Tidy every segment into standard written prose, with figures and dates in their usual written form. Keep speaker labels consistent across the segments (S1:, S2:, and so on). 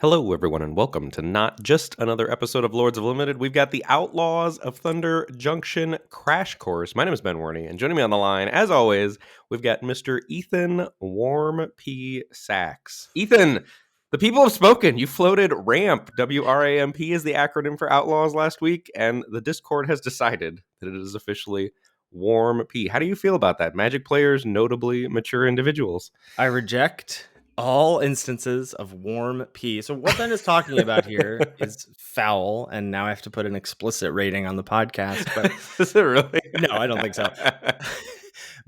S1: Hello, everyone, and welcome to not just another episode of Lords of Limited. We've got the Outlaws of Thunder Junction Crash Course. My name is Ben Warney, and joining me on the line, as always, we've got Mr. Ethan Warm P. Sachs. Ethan, the people have spoken. You floated RAMP. WRAMP is the acronym for Outlaws last week, and the Discord has decided that it is officially Warm P. How do you feel about that? Magic players, notably mature individuals.
S2: I reject all instances of warm pee. So what Ben is talking about here is foul, and now I have to put an explicit rating on the podcast. But
S1: Is it really?
S2: no, I don't think so.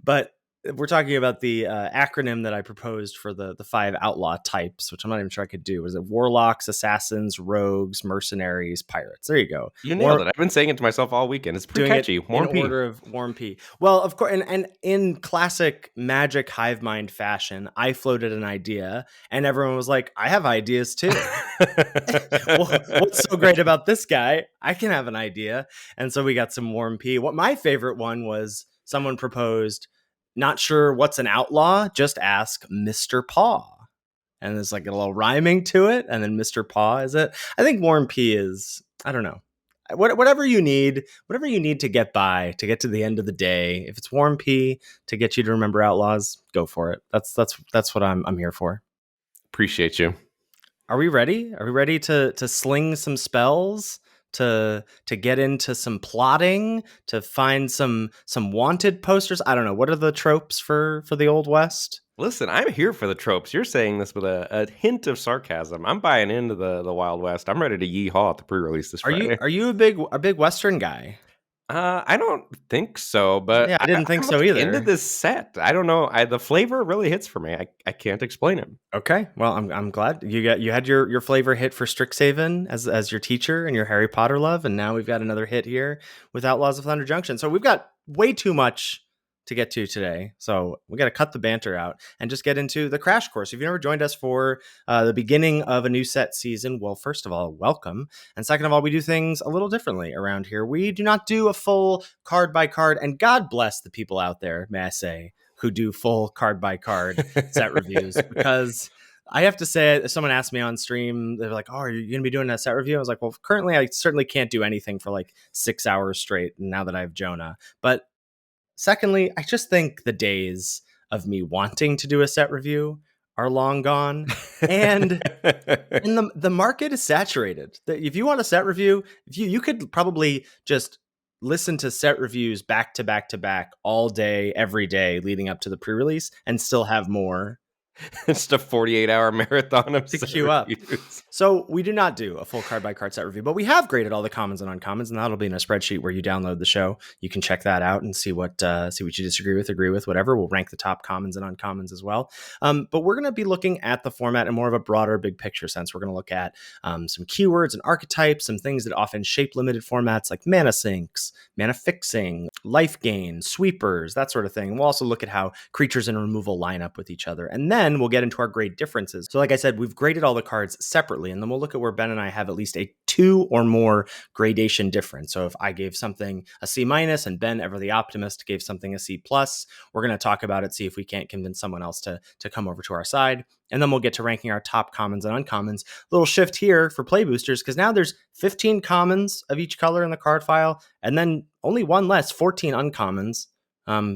S2: But we're talking about the acronym that I proposed for the 5 outlaw types, which I'm not even sure I could do. Was it warlocks, assassins, rogues, mercenaries, pirates? There you go.
S1: You nailed it. I've been saying it to myself all weekend. It's pretty catchy.
S2: Warm in order of warm pee. Well, of course, and in classic magic hive mind fashion, I floated an idea, and everyone was like, "I have ideas too." Well, what's so great about this guy? I can have an idea, and so we got some warm pee. What my favorite one was, someone proposed, not sure what's an outlaw, just ask Mr. Paw. And there's like a little rhyming to it, and then Mr. Paw is it. I think warm pee is, I don't know. Whatever you need to get by, to get to the end of the day. If it's warm pee to get you to remember Outlaws, go for it. That's what I'm here for.
S1: Appreciate you.
S2: Are we ready? Are we ready to sling some spells? To get into some plotting, to find some wanted posters? I don't know. What are the tropes for the Old West?
S1: Listen, I'm here for the tropes. You're saying this with a hint of sarcasm. I'm buying into the Wild West. I'm ready to yeehaw at the pre-release this Friday.
S2: Are you a big Western guy?
S1: I don't think so, but
S2: yeah, I didn't think so either.
S1: Into this set, I don't know. The flavor really hits for me. I can't explain it.
S2: Okay, well, I'm glad you had your flavor hit for Strixhaven as your teacher and your Harry Potter love, and now we've got another hit here with Outlaws of Thunder Junction. So we've got way too much to get to today, so we got to cut the banter out and just get into the crash course. If you've never joined us for the beginning of a new set season, well, first of all, welcome, and second of all, we do things a little differently around here. We do not do a full card by card, and God bless the people out there, may I say, who do full card by card set reviews, because I have to say, someone asked me on stream, they're like, "Oh, are you going to be doing a set review?" I was like, "Well, currently I certainly can't do anything for like 6 hours straight now that I have Jonah." But secondly, I just think the days of me wanting to do a set review are long gone. And the market is saturated. If you want a set review, you could probably just listen to set reviews back to back to back all day, every day leading up to the pre-release and still have more.
S1: It's just a 48-hour marathon of
S2: to queue up. So we do not do a full card by card set review, but we have graded all the commons and uncommons, and that'll be in a spreadsheet where you download the show. You can check that out and see what you disagree with, agree with, whatever. We'll rank the top commons and uncommons as well. But we're going to be looking at the format in more of a broader, big picture sense. We're going to look at some keywords and archetypes, some things that often shape limited formats like mana sinks, mana fixing, life gain, sweepers, that sort of thing. We'll also look at how creatures and removal line up with each other, and then we'll get into our grade differences. So like I said, we've graded all the cards separately, and then we'll look at where Ben and I have at least a 2 or more gradation difference. So if I gave something a C- and Ben, ever the optimist, gave something a C+, we're going to talk about it, see if we can't convince someone else to come over to our side. And then we'll get to ranking our top commons and uncommons. Little shift here for play boosters, because now there's 15 commons of each color in the card file, and then only one less, 14 uncommons.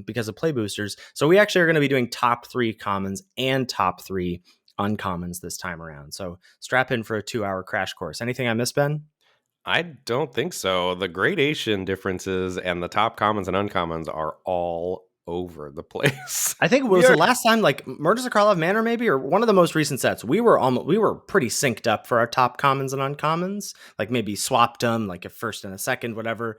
S2: Because of play boosters. So we actually are going to be doing top 3 commons and top 3 uncommons this time around. So strap in for a 2-hour crash course. Anything I missed, Ben?
S1: I don't think so. The gradation differences and the top commons and uncommons are all over the place.
S2: I think it was the last time, like Murders of Karlov Manor, maybe, or one of the most recent sets. We were pretty synced up for our top commons and uncommons. Like maybe swapped them, like a first and a second, whatever.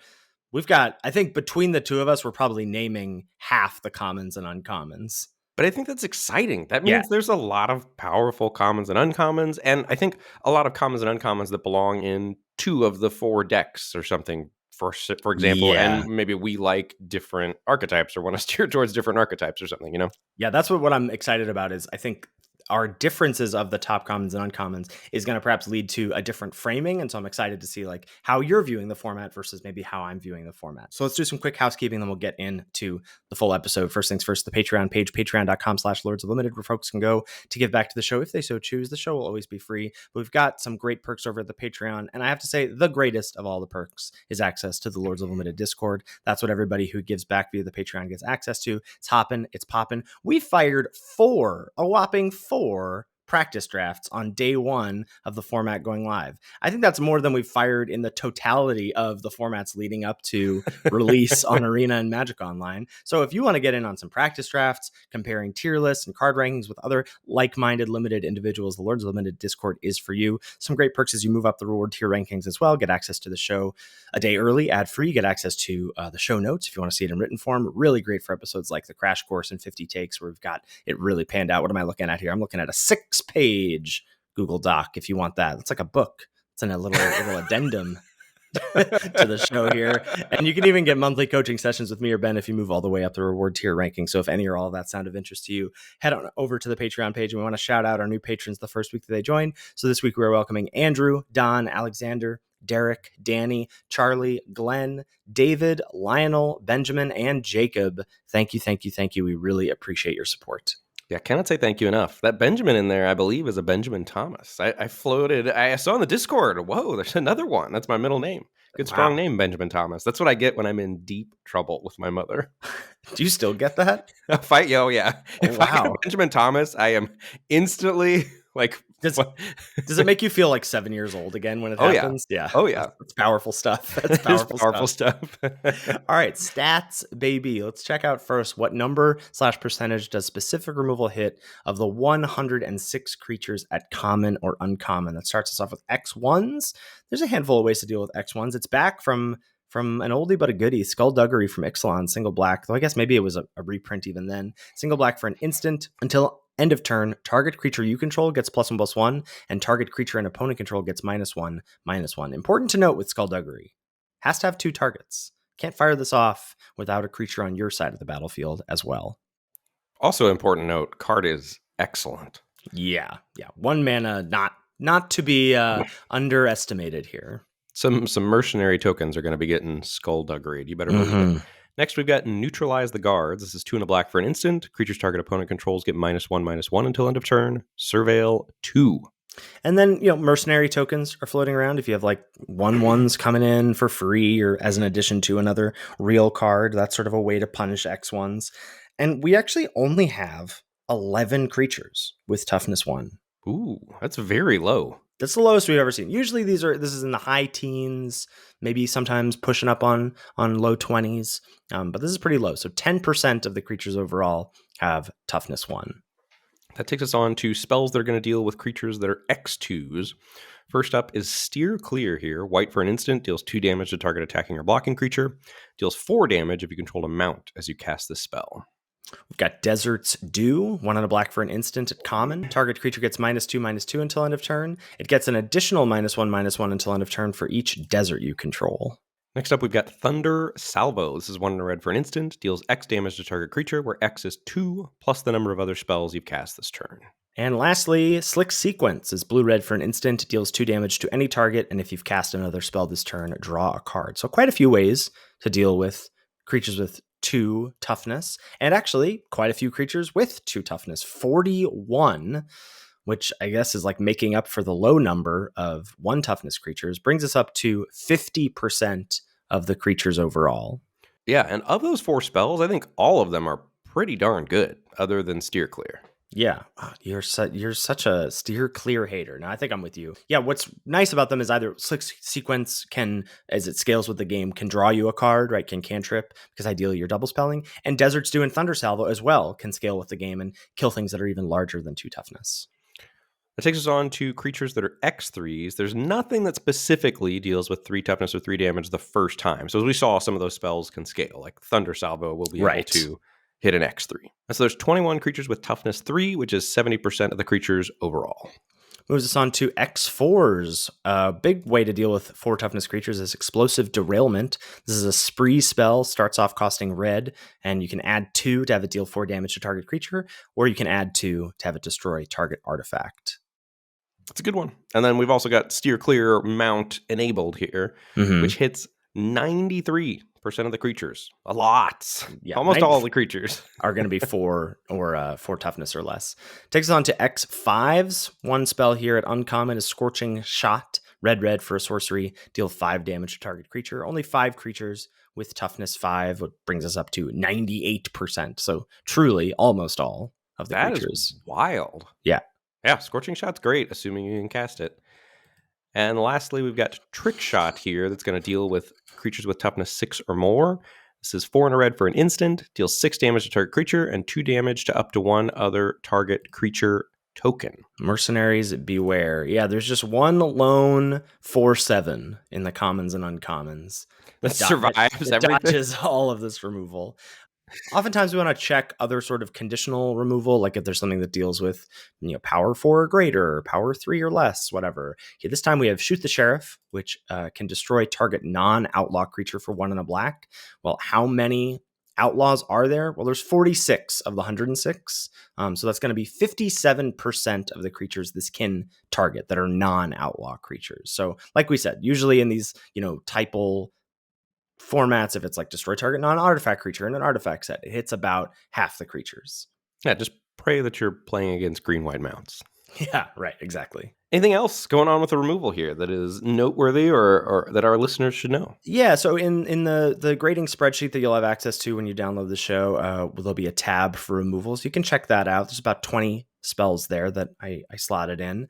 S2: We've got, I think between the two of us, we're probably naming half the commons and uncommons.
S1: But I think that's exciting. That means there's a lot of powerful commons and uncommons, and I think a lot of commons and uncommons that belong in 2 of the 4 decks or something, for example, and maybe we like different archetypes or want to steer towards different archetypes or something, you know?
S2: Yeah, that's what I'm excited about is I think our differences of the top commons and uncommons is going to perhaps lead to a different framing. And so I'm excited to see like how you're viewing the format versus maybe how I'm viewing the format. So let's do some quick housekeeping, then we'll get into the full episode. First things first, the Patreon page, patreon.com/Lords of Limited, where folks can go to give back to the show if they so choose. The show will always be free, but we've got some great perks over at the Patreon. And I have to say, the greatest of all the perks is access to the Lords of Limited Discord. That's what everybody who gives back via the Patreon gets access to. It's hopping, it's popping. We fired a whopping four practice drafts on day one of the format going live. I think that's more than we've fired in the totality of the formats leading up to release on Arena and Magic Online. So if you want to get in on some practice drafts, comparing tier lists and card rankings with other like-minded limited individuals, the Lords of Limited Discord is for you. Some great perks as you move up the reward tier rankings as well. Get access to the show a day early, ad-free. Get access to the show notes if you want to see it in written form. Really great for episodes like the Crash Course and 50 Takes, where we've got it really panned out. What am I looking at here? I'm looking at a 6-page Google Doc if you want that. It's like a book. It's in a little addendum to the show here. And you can even get monthly coaching sessions with me or Ben if you move all the way up the reward tier ranking. So if any or all of that sound of interest to you, head on over to the Patreon page. And we want to shout out our new patrons the first week that they join. So this week we are welcoming Andrew, Don, Alexander, Derek, Danny, Charlie, Glenn, David, Lionel, Benjamin, and Jacob. Thank you, thank you, thank you. We really appreciate your support.
S1: Yeah, cannot say thank you enough. That Benjamin in there, I believe, is a Benjamin Thomas. I saw in the Discord, whoa, there's another one. That's my middle name. Good, strong name, Benjamin Thomas. That's what I get when I'm in deep trouble with my mother.
S2: Do you still get that?
S1: If I get Benjamin Thomas, I am instantly like...
S2: Does it make you feel like 7 years old again when it happens?
S1: Yeah. Oh, yeah.
S2: That's powerful stuff. That's powerful
S1: stuff.
S2: All right. Stats, baby. Let's check out first what number/percentage does specific removal hit of the 106 creatures at common or uncommon. That starts us off with X1s. There's a handful of ways to deal with X1s. It's back from an oldie but a goodie, Skullduggery from Ixalan, single black. Though I guess maybe it was a reprint even then. Single black for an instant until end of turn. Target creature you control gets +1/+1, and target creature and opponent control gets -1/-1. Important to note with Skullduggery, has to have 2 targets. Can't fire this off without a creature on your side of the battlefield as well.
S1: Also important note, card is excellent.
S2: Yeah. 1 mana, not to be underestimated here.
S1: Some mercenary tokens are going to be getting Skullduggery. You better believe it. Next, we've got Neutralize the Guards. This is 2 and a black for an instant. Creatures target opponent controls get -1/-1 until end of turn. Surveil 2.
S2: And then, mercenary tokens are floating around. If you have like 1/1s coming in for free or as an addition to another real card, that's sort of a way to punish X1s. And we actually only have 11 creatures with toughness 1.
S1: Ooh, that's very low.
S2: That's the lowest we've ever seen. Usually this is in the high teens, maybe sometimes pushing up on low 20s. But this is pretty low. So 10% of the creatures overall have toughness 1.
S1: That takes us on to spells that are going to deal with creatures that are X2s. First up is Steer Clear here. White for an instant, deals 2 damage to target attacking or blocking creature. Deals 4 damage if you control a mount as you cast this spell.
S2: We've got Desert's Dew, 1 and a black for an instant at common. Target creature gets -2/-2 until end of turn. It gets an additional -1/-1 until end of turn for each desert you control.
S1: Next up, we've got Thunder Salvo. This is 1 and a red for an instant. Deals X damage to target creature, where X is 2, plus the number of other spells you've cast this turn.
S2: And lastly, Slick Sequence is blue-red for an instant. Deals 2 damage to any target, and if you've cast another spell this turn, draw a card. So quite a few ways to deal with creatures with 2 toughness, and actually quite a few creatures with 2 toughness. 41, which I guess is like making up for the low number of 1 toughness creatures, brings us up to 50% of the creatures overall.
S1: Yeah, and of those 4 spells, I think all of them are pretty darn good, other than Steer Clear.
S2: Yeah, you're such a Steer Clear hater. Now, I think I'm with you. Yeah, what's nice about them is either Slick Sequence can, as it scales with the game, can draw you a card, right? Can cantrip, because ideally you're double spelling. And Desert's Dew and Thunder Salvo as well can scale with the game and kill things that are even larger than 2 toughness.
S1: That takes us on to creatures that are X3s. There's nothing that specifically deals with 3 toughness or 3 damage the first time. So as we saw, some of those spells can scale, like Thunder Salvo will be able to hit an X3. And so there's 21 creatures with toughness 3, which is 70% of the creatures overall.
S2: Moves us on to X4s. A big way to deal with 4 toughness creatures is Explosive Derailment. This is a spree spell, starts off costing red, and you can add 2 to have it deal 4 damage to target creature, or you can add 2 to have it destroy target artifact.
S1: It's a good one. And then we've also got Steer Clear Mount enabled here, which hits 93% of the creatures. A lot.
S2: Yeah,
S1: Almost all the creatures
S2: are going to be 4 or 4 toughness or less. Takes us on to X5s. One spell here at uncommon is Scorching Shot. Red for a sorcery. Deal 5 damage to target creature. Only 5 creatures with toughness 5, which brings us up to 98%. So truly almost all of the creatures.
S1: Is wild.
S2: Yeah.
S1: Yeah, Scorching Shot's great, assuming you can cast it. And lastly, we've got Trick Shot here that's going to deal with creatures with toughness 6 or more. This is 4 and a red for an instant, deals 6 damage to target creature, and 2 damage to up to 1 other target creature token.
S2: Mercenaries, beware. Yeah, there's just one lone 4/7 in the commons and uncommons
S1: that survives everything.
S2: Dodges all of this removal. Oftentimes we want to check other sort of conditional removal, like if there's something that deals with, power 4 or greater, power 3 or less, whatever. Okay, this time we have Shoot the Sheriff, which can destroy target non-outlaw creature for 1 and a black. Well, how many outlaws are there? Well, there's 46 of the 106. So that's going to be 57% of the creatures this can target that are non-outlaw creatures. So like we said, usually in these, typal formats, if it's like destroy target non-artifact creature in an artifact set, it hits about half the creatures.
S1: Yeah, just pray that you're playing against green-white mounts.
S2: Yeah, right, exactly.
S1: Anything else going on with the removal here that is noteworthy or that our listeners should know?
S2: Yeah, so in the grading spreadsheet that you'll have access to when you download the show, there'll be a tab for removals. You can check that out. There's about 20 spells there that I slotted in.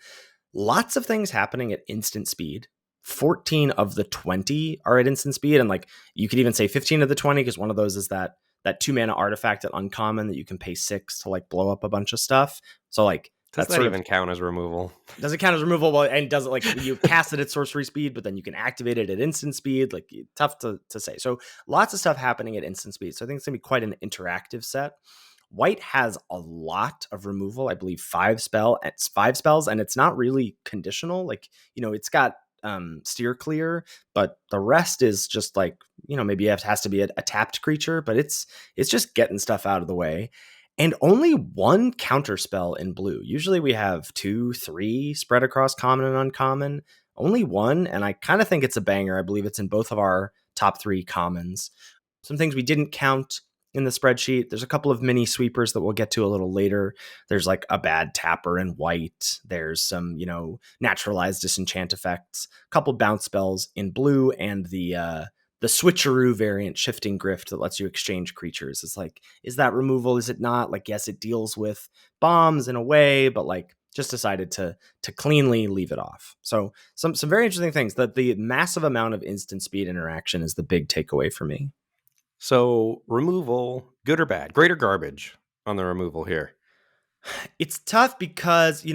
S2: Lots of things happening at instant speed. 14 of the 20 are at instant speed, and like you could even say 15 of the 20, because one of those is that 2 mana artifact at uncommon that you can pay 6 to like blow up a bunch of stuff. So like
S1: does that even count as removal?
S2: Does it count as removal? Well, and does it like you cast it at sorcery speed, but then you can activate it at instant speed? Like tough to say. So lots of stuff happening at instant speed. So I think it's gonna be quite an interactive set. White has a lot of removal. I believe 5 spells, and it's not really conditional. Like, it's got steer clear, but the rest is just like, maybe it has to be a tapped creature, but it's just getting stuff out of the way. And only 1 counter spell in blue. Usually we have 2, 3 spread across common and uncommon. Only 1, and I kind of think it's a banger. I believe it's in both of our top 3 commons. Some things we didn't count in the spreadsheet. There's a couple of mini sweepers that we'll get to a little later. There's like a bad tapper in white. There's some, naturalized disenchant effects, a couple bounce spells in blue, and the switcheroo variant Shifting Grift that lets you exchange creatures. It's like, is that removal? Is it not? Like, yes, it deals with bombs in a way, but like just decided to cleanly leave it off. So some very interesting things. That the massive amount of instant speed interaction is the big takeaway for me.
S1: So removal, good or bad, great or garbage on the removal here?
S2: It's tough because,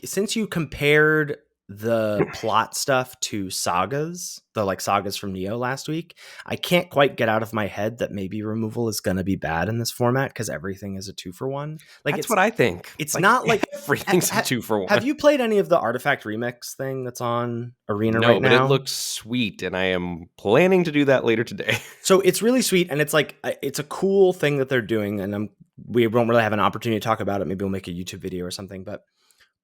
S2: since you compared the plot stuff to sagas, the sagas from Neo last week, I can't quite get out of my head that maybe removal is going to be bad in this format because everything is a 2-for-1. Like,
S1: that's what I think.
S2: It's not like
S1: everything's a 2-for-1.
S2: Have you played any of the Artifact Remix thing that's on Arena right now?
S1: No, but it looks sweet, and I am planning to do that later today.
S2: So it's really sweet, and it's like it's a cool thing that they're doing, and we won't really have an opportunity to talk about it. Maybe we'll make a YouTube video or something, but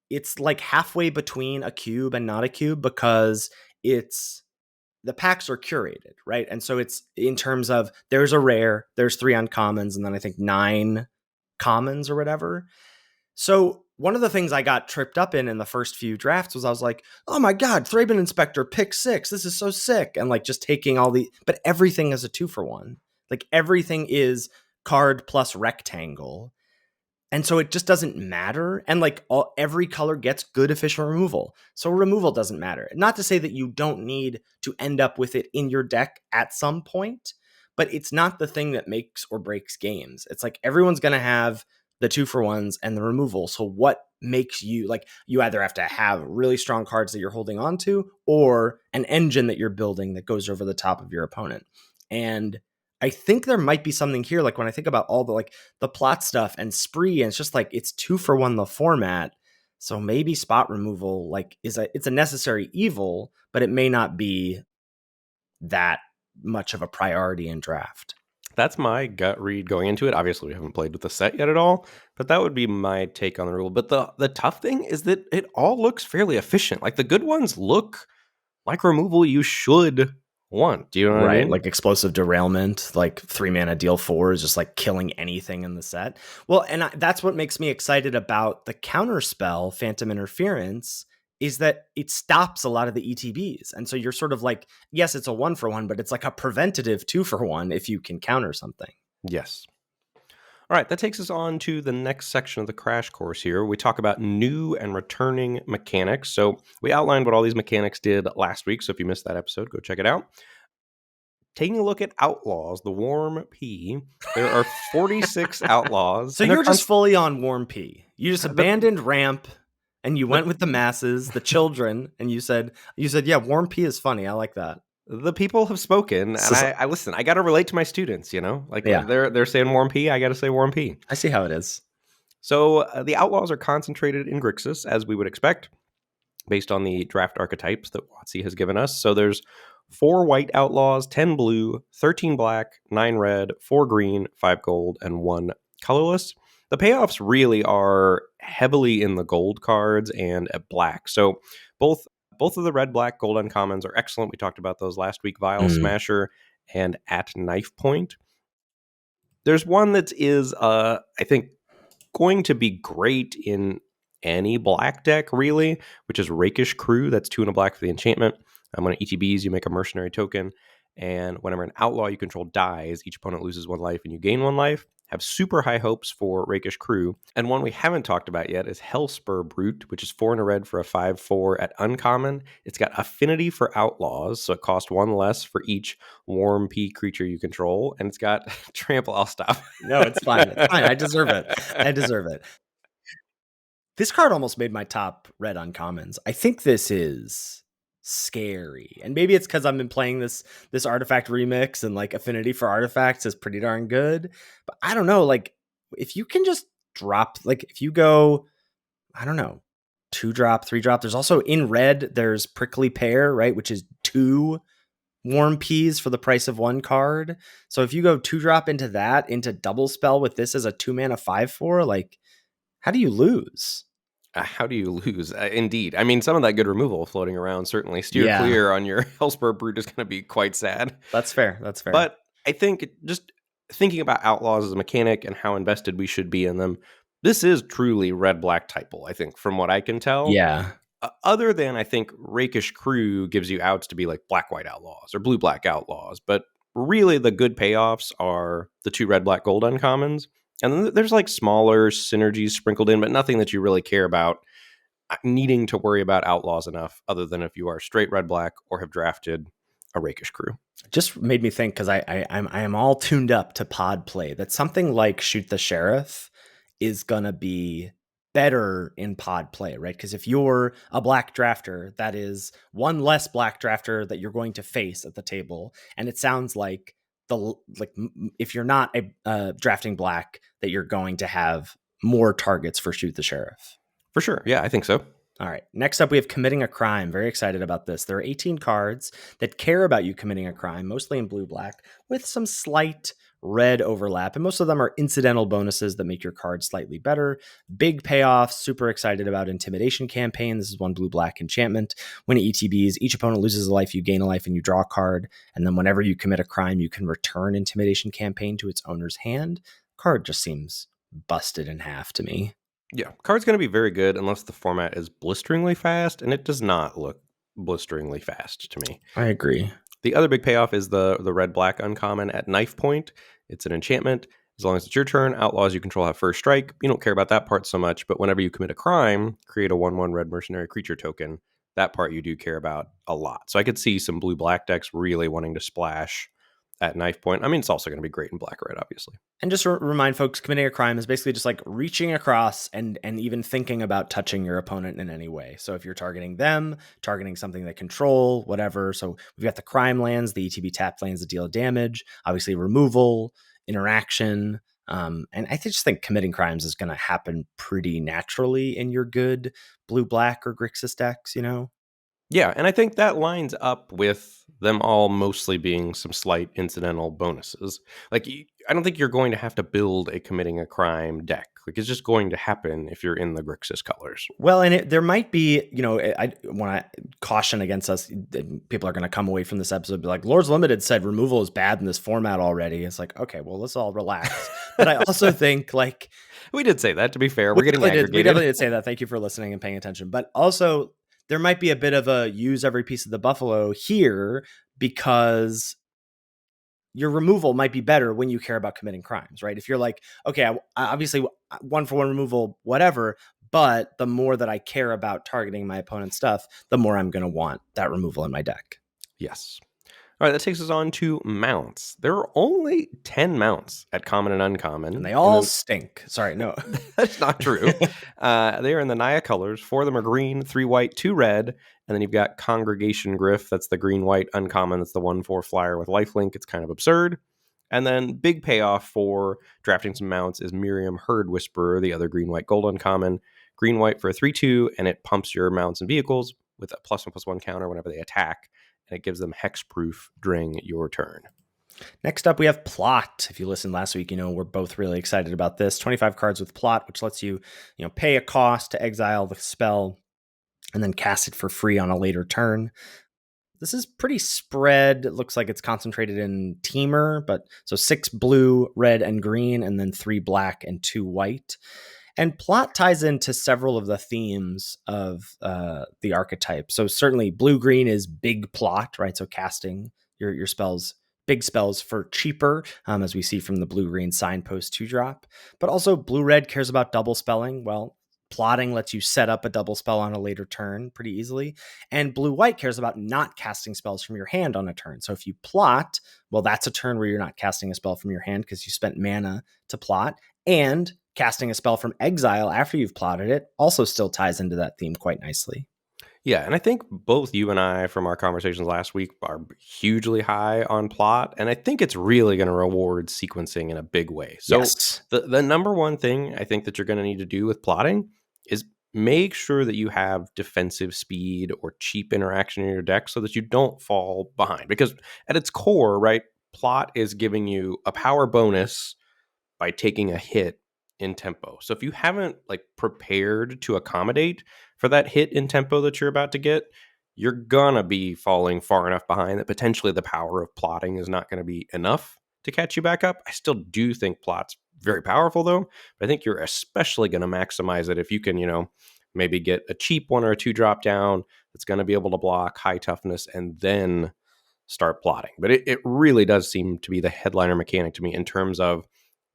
S2: it's like halfway between a cube and not a cube because the packs are curated, right? And so it's in terms of there's a rare, there's 3 uncommons, and then I think 9 commons or whatever. So one of the things I got tripped up in the first few drafts was I was like, oh my God, Thraben Inspector, pick 6. This is so sick. And like just taking but everything is a 2-for-1. Like everything is card plus rectangle. And so it just doesn't matter. And like every color gets good efficient removal. So removal doesn't matter. Not to say that you don't need to end up with it in your deck at some point, but it's not the thing that makes or breaks games. It's like everyone's going to have the 2-for-1s and the removal. So what makes you either have to have really strong cards that you're holding on to or an engine that you're building that goes over the top of your opponent. And I think there might be something here. Like when I think about all the plot stuff and spree, and it's just like it's 2-for-1 the format. So maybe spot removal like it's a necessary evil, but it may not be that much of a priority in draft.
S1: That's my gut read going into it. Obviously, we haven't played with the set yet at all, but that would be my take on the rule. But the tough thing is that it all looks fairly efficient. Like the good ones look like removal you should want. Do you know what I
S2: Right,
S1: mean?
S2: like explosive derailment, like 3 mana deal 4 is just like killing anything in the set. Well, and that's what makes me excited about the counter spell Phantom Interference is that it stops a lot of the ETBs. And so you're sort of like, yes, it's a 1-for-1, but it's like a preventative 2-for-1 if you can counter something.
S1: Yes. All right, that takes us on to the next section of the crash course here. We talk about new and returning mechanics. So we outlined what all these mechanics did last week. So if you missed that episode, go check it out. Taking a look at Outlaws, the Warm P, there are 46 Outlaws.
S2: So
S1: and they're
S2: you're just fully on Warm P. You just
S1: the,
S2: abandoned Ramp and you went with the masses, the children, and you said, yeah, Warm P is funny. I like that.
S1: the people have spoken, and I listen. I got to relate to my students, you know, like
S2: Yeah.
S1: they're saying Warm P, I got to say Warm P.
S2: I see how it is.
S1: So the Outlaws are concentrated in Grixis, as we would expect, based on the draft archetypes that WotC has given us. So there's 4 white Outlaws, 10 blue, 13 black, 9 red, 4 green, 5 gold, and 1 colorless. The payoffs really are heavily in the gold cards and at black. So both of the red, black, gold uncommons are excellent. We talked about those last week, Vial Smasher and At Knife Point. There's one that is, I think, going to be great in any black deck, really, which is Rakish Crew. That's 2 and a black for the enchantment. When it ETBs, you make a mercenary token. And whenever an outlaw you control dies, each opponent loses 1 life and you gain 1 life. Have super high hopes for Rakish Crew. And one we haven't talked about yet is Hellspur Brute, which is 4 and a red for a 5/4 at uncommon. It's got affinity for outlaws, so it costs 1 less for each Warm P creature you control. And it's got trample. I'll stop.
S2: No, it's fine. It's fine. I deserve it. This card almost made my top red uncommons. I think this is scary. And maybe it's because I've been playing this artifact remix and like affinity for artifacts is pretty darn good. But I don't know, like if you can just drop, like if you go, I don't know, 2-drop, 3-drop. There's also in red, there's Prickly Pear, right? Which is 2 Warm Peas for the price of 1 card. So if you go 2-drop into that, into double spell with this as a 2-mana 5/4, like how do you lose?
S1: How do you lose? Indeed. I mean, some of that good removal floating around certainly steer clear on your Hellspur Brute is going to be quite sad.
S2: That's fair.
S1: But I think just thinking about Outlaws as a mechanic and how invested we should be in them, this is truly red-black typal, I think, from what I can tell.
S2: Yeah.
S1: Other than, I think, Rakish Crew gives you outs to be like black-white Outlaws or blue-black Outlaws. But really the good payoffs are the 2 red-black gold uncommons. And then there's like smaller synergies sprinkled in, but nothing that you really care about needing to worry about Outlaws enough, other than if you are straight red-black or have drafted a Rakish Crew.
S2: Just made me think, because I am all tuned up to pod play, that something like Shoot the Sheriff is going to be better in pod play, right? Because if you're a black drafter, that is 1 less black drafter that you're going to face at the table. And it sounds like if you're not a drafting black, that you're going to have more targets for Shoot the Sheriff.
S1: For sure. Yeah, I think so.
S2: All right. Next up, we have Committing a Crime. Very excited about this. There are 18 cards that care about you committing a crime, mostly in blue-black, with some slight red overlap. And most of them are incidental bonuses that make your card slightly better. Big payoffs. Super excited about Intimidation Campaign. This is 1 blue-black enchantment. When it ETBs, each opponent loses a life, you gain a life, and you draw a card. And then whenever you commit a crime, you can return Intimidation Campaign to its owner's hand. Card just seems busted in half to me.
S1: Yeah, card's going to be very good unless the format is blisteringly fast, and it does not look blisteringly fast to me.
S2: I agree.
S1: The other big payoff is the red-black uncommon at Knife Point. It's an enchantment. As long as it's your turn, outlaws you control have first strike. You don't care about that part so much, but whenever you commit a crime, create a 1/1 red mercenary creature token. That part you do care about a lot. So I could see some blue-black decks really wanting to splash at Knife Point. I mean, it's also going to be great in black-red, obviously.
S2: And just remind folks, committing a crime is basically just like reaching across and even thinking about touching your opponent in any way. So if you're targeting them, targeting something they control, whatever. So we've got the crime lands, the ETB tap lands that deal damage, obviously removal, interaction, And I just think committing crimes is going to happen pretty naturally in your good blue black or Grixis decks.
S1: Yeah, and I think that lines up with them all mostly being some slight incidental bonuses. Like, I don't think you're going to have to build a committing a crime deck. Like, it's just going to happen if you're in the Grixis colors.
S2: Well, and there might be, I want to caution against us. People are going to come away from this episode and be like, Lords Limited said removal is bad in this format already. It's like, okay, well, let's all relax. But I also think, like,
S1: we did say that, to be fair. We're getting aggregated.
S2: We definitely did say that. Thank you for listening and paying attention. But also, there might be a bit of a use every piece of the buffalo here, because your removal might be better when you care about committing crimes, right? If you're like, okay, I obviously 1-for-1 removal, whatever, but the more that I care about targeting my opponent's stuff, the more I'm going to want that removal in my deck.
S1: Yes. All right, that takes us on to mounts. There are only 10 mounts at common and uncommon.
S2: And they all stink. Sorry, no.
S1: That's not true. They are in the Naya colors. 4 of them are green, 3 white, 2 red. And then you've got Congregation Griff. That's the green-white uncommon. That's the 1/4 flyer with lifelink. It's kind of absurd. And then big payoff for drafting some mounts is Miriam Herd Whisperer, the other green-white gold uncommon. Green-white for a 3/2, and it pumps your mounts and vehicles with a +1/+1 counter whenever they attack. And it gives them hexproof during your turn.
S2: Next up, we have Plot. If you listened last week, we're both really excited about this. 25 cards with Plot, which lets you, pay a cost to exile the spell and then cast it for free on a later turn. This is pretty spread. It looks like it's concentrated in Teamer, but so 6 blue, red, and green, and then 3 black and 2 white. And Plot ties into several of the themes of the archetype. So certainly blue-green is big plot, right? So casting your spells, big spells for cheaper, as we see from the blue-green signpost 2-drop. But also blue-red cares about double spelling. Well, plotting lets you set up a double spell on a later turn pretty easily. And blue-white cares about not casting spells from your hand on a turn. So if you plot, well, that's a turn where you're not casting a spell from your hand because you spent mana to plot. And casting a spell from exile after you've plotted it also still ties into that theme quite nicely.
S1: Yeah, and I think both you and I from our conversations last week are hugely high on Plot, and I think it's really going to reward sequencing in a big way. So
S2: yes.
S1: the number one thing I think that you're going to need to do with plotting is make sure that you have defensive speed or cheap interaction in your deck so that you don't fall behind. Because at its core, right, Plot is giving you a power bonus by taking a hit in tempo. So if you haven't prepared to accommodate for that hit in tempo that you're about to get, you're gonna be falling far enough behind that potentially the power of plotting is not going to be enough to catch you back up. I still do think Plot's very powerful though, but I think you're especially going to maximize it if you can, maybe get a cheap 1 or a 2 drop down that's going to be able to block high toughness and then start plotting. But it really does seem to be the headliner mechanic to me in terms of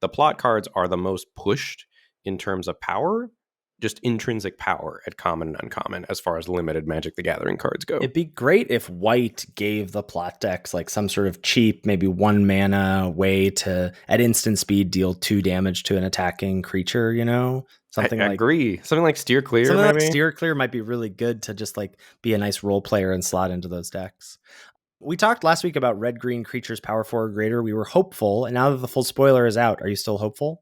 S1: the plot cards are the most pushed in terms of power, just intrinsic power at common and uncommon as far as limited Magic the Gathering cards go.
S2: It'd be great if white gave the plot decks some sort of cheap, maybe 1 mana way to, at instant speed, deal 2 damage to an attacking creature, Something
S1: I agree. Something like Steer Clear,
S2: something
S1: maybe?
S2: like Steer Clear might be really good to just be a nice role player and slot into those decks. We talked last week about red-green creatures power 4 or greater. We were hopeful, and now that the full spoiler is out, are you still hopeful?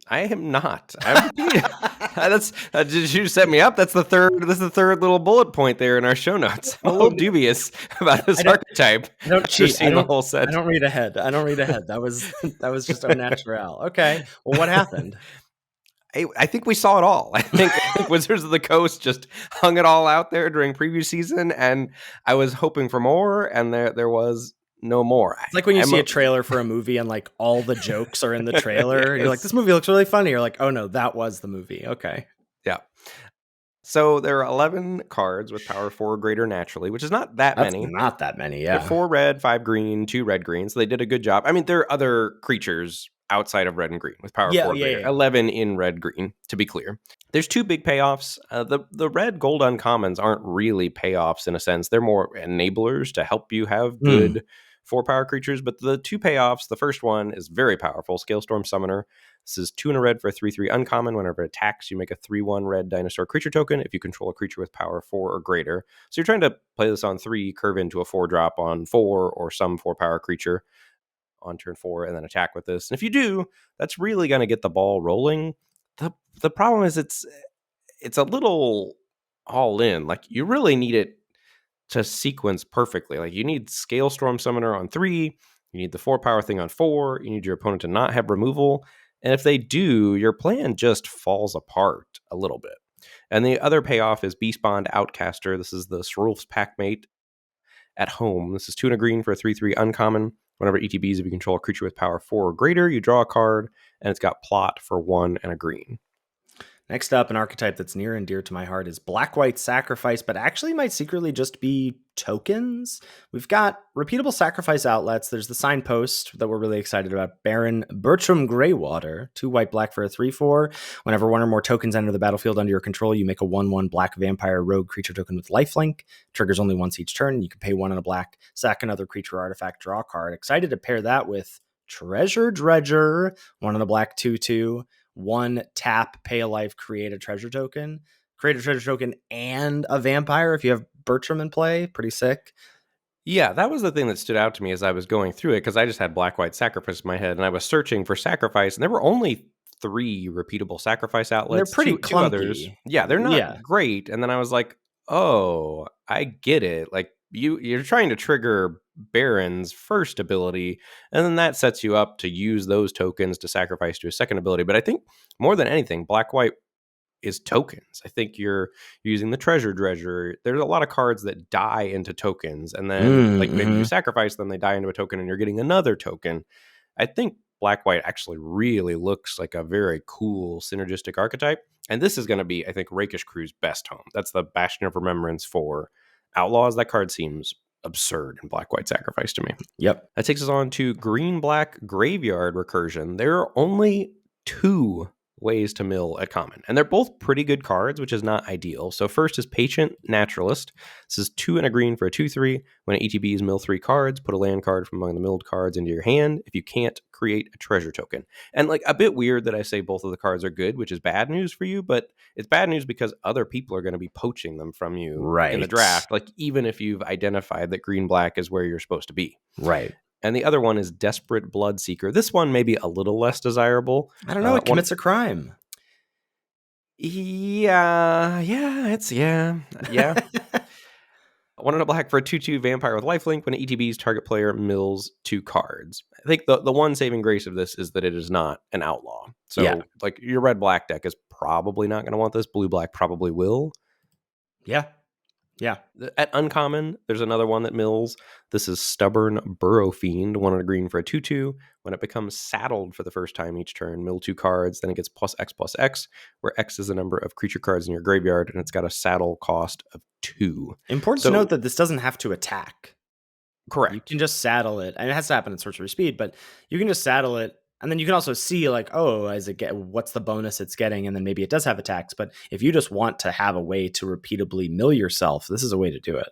S1: I am not. Did you set me up? That's the third. This is the third little bullet point there in our show notes. I'm a little dubious about this archetype.
S2: I don't cheat.
S1: The whole set.
S2: I don't read ahead. That was just au naturel. Okay. Well, what happened?
S1: I think we saw it all. I think Wizards of the Coast just hung it all out there during preview season, and I was hoping for more, and there was no more.
S2: It's like when you see a trailer for a movie and all the jokes are in the trailer. You're like, this movie looks really funny. You're like, oh no, that was the movie. Okay.
S1: Yeah. So there are 11 cards with power 4 or greater naturally, which is not that many.
S2: Not that many, yeah.
S1: 4 red, 5 green, 2 red green. So they did a good job. I mean, there are other creatures outside of red and green with power 4 or greater. 11 in red green, to be clear. There's 2 big payoffs. The red gold uncommons aren't really payoffs in a sense. They're more enablers to help you have good 4 power creatures. But the 2 payoffs, the first one is very powerful. Scalestorm Summoner. This is 2 and a red for a 3/3 uncommon. Whenever it attacks, you make a 3/1 red dinosaur creature token if you control a creature with power 4 or greater. So you're trying to play this on 3, curve into a 4-drop on 4 or some 4 power creature. on turn 4 and then attack with this. And if you do, that's really going to get the ball rolling. The problem is it's a little all in. Like, you really need it to sequence perfectly. Like, you need Scale Storm Summoner on 3, you need the 4-power thing on 4, you need your opponent to not have removal. And if they do, your plan just falls apart a little bit. And the other payoff is Beast Bond Outcaster. This is the Srulf's Packmate at home. This is 2 and a green for a 3/3 uncommon. Whenever ETBs, if you control a creature with power 4 or greater, you draw a card, and it's got plot for 1 and a green.
S2: Next up, an archetype that's near and dear to my heart is Black-White Sacrifice, but actually might secretly just be tokens. We've got repeatable sacrifice outlets. There's the signpost that we're really excited about. Baron Bertram Greywater, 2 white-black for a 3/4. Whenever 1 or more tokens enter the battlefield under your control, you make a 1/1 black vampire rogue creature token with lifelink. Triggers only once each turn. You can pay 1 and a black, sack another creature artifact, draw a card. Excited to pair that with Treasure Dredger, 1 and a black 2/2. 1 tap, pay a life, create a treasure token. Create a treasure token and a vampire if you have Bertram in play. Pretty sick.
S1: Yeah, that was the thing that stood out to me as I was going through it, because I just had Black-White Sacrifice in my head, and I was searching for sacrifice, and there were only 3 repeatable sacrifice outlets.
S2: They're pretty
S1: two others.
S2: clunky.
S1: Yeah, they're not great. And then I was like, oh, I get it. Like, you're trying to trigger Baron's first ability, and then that sets you up to use those tokens to sacrifice to a second ability. But I think more than anything, Black-White is tokens. I think you're using the Treasure Dredger. There's a lot of cards that die into tokens, and then maybe you sacrifice them, they die into a token, and you're getting another token. I think Black-White actually really looks like a very cool synergistic archetype. And this is going to be, I think, Rakish Crew's best home. That's the Bastion of Remembrance for Outlaws. That card seems absurd in Black-White Sacrifice to me.
S2: Yep.
S1: That takes us on to Green-Black Graveyard Recursion. There are only 2 ways to mill at common, and they're both pretty good cards, which is not ideal. So first is Patient Naturalist. This is 2 and a green for a 2/3. When ETBs mill 3 cards, put a land card from among the milled cards into your hand. If you can't, create a treasure token. And like, a bit weird that I say both of the cards are good, which is bad news for you, but it's bad news because other people are going to be poaching them from you in the draft, like, even if you've identified that green-black is where you're supposed to be.
S2: Right.
S1: And the other one is Desperate Bloodseeker. This one may be a little less desirable.
S2: I don't know. It commits a crime.
S1: Yeah. 1 and a black for a 2/2 vampire with lifelink. When it ETBs, target player mills 2 cards. I think the one saving grace of this is that it is not an outlaw. So like, your red-black deck is probably not going to want this. Blue-black probably will.
S2: Yeah.
S1: At uncommon, there's another one that mills. This is Stubborn Burrow Fiend, 1 and a green for a 2/2. When it becomes saddled for the first time each turn, mill 2 cards. Then it gets +X/+X, where X is the number of creature cards in your graveyard, and it's got a saddle cost of 2.
S2: Important to note that this doesn't have to attack.
S1: Correct.
S2: You can just saddle it, and it has to happen at sorcery speed, but you can just saddle it. And then you can also see, like, oh, what's the bonus it's getting? And then maybe it does have attacks. But if you just want to have a way to repeatably mill yourself, this is a way to do it.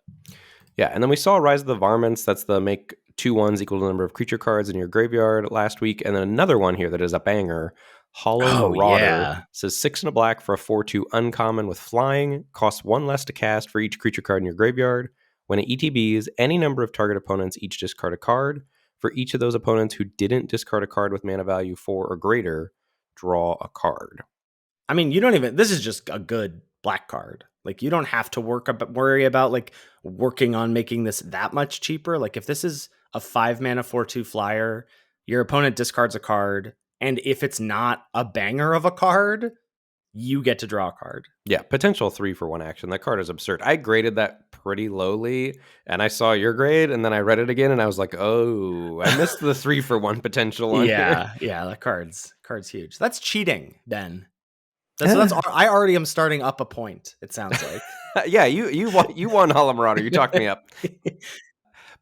S1: Yeah, and then we saw Rise of the Varmints. That's the make 2 1s equal to the number of creature cards in your graveyard last week. And then another one here that is a banger. Hollow Marauder.
S2: Yeah.
S1: Says 6 and a black for a 4/2 uncommon with flying. Costs 1 less to cast for each creature card in your graveyard. When it ETBs, any number of target opponents each discard a card. For each of those opponents who didn't discard a card with mana value 4 or greater, draw a card.
S2: I mean, this is just a good black card. Like, you don't have to worry about like working on making this that much cheaper. Like, if this is a 5 mana 4/2 flyer, your opponent discards a card, and if it's not a banger of a card, you get to draw a card.
S1: Yeah, potential 3 for 1 action. That card is absurd. I graded that pretty lowly, and I saw your grade, and then I read it again, and I was like, oh, I missed the 3 for 1 potential on here.
S2: Yeah, that card's huge. That's cheating, Ben. I already am starting up a point, it sounds like.
S1: Yeah, you won Hollow Marauder. You talked me up.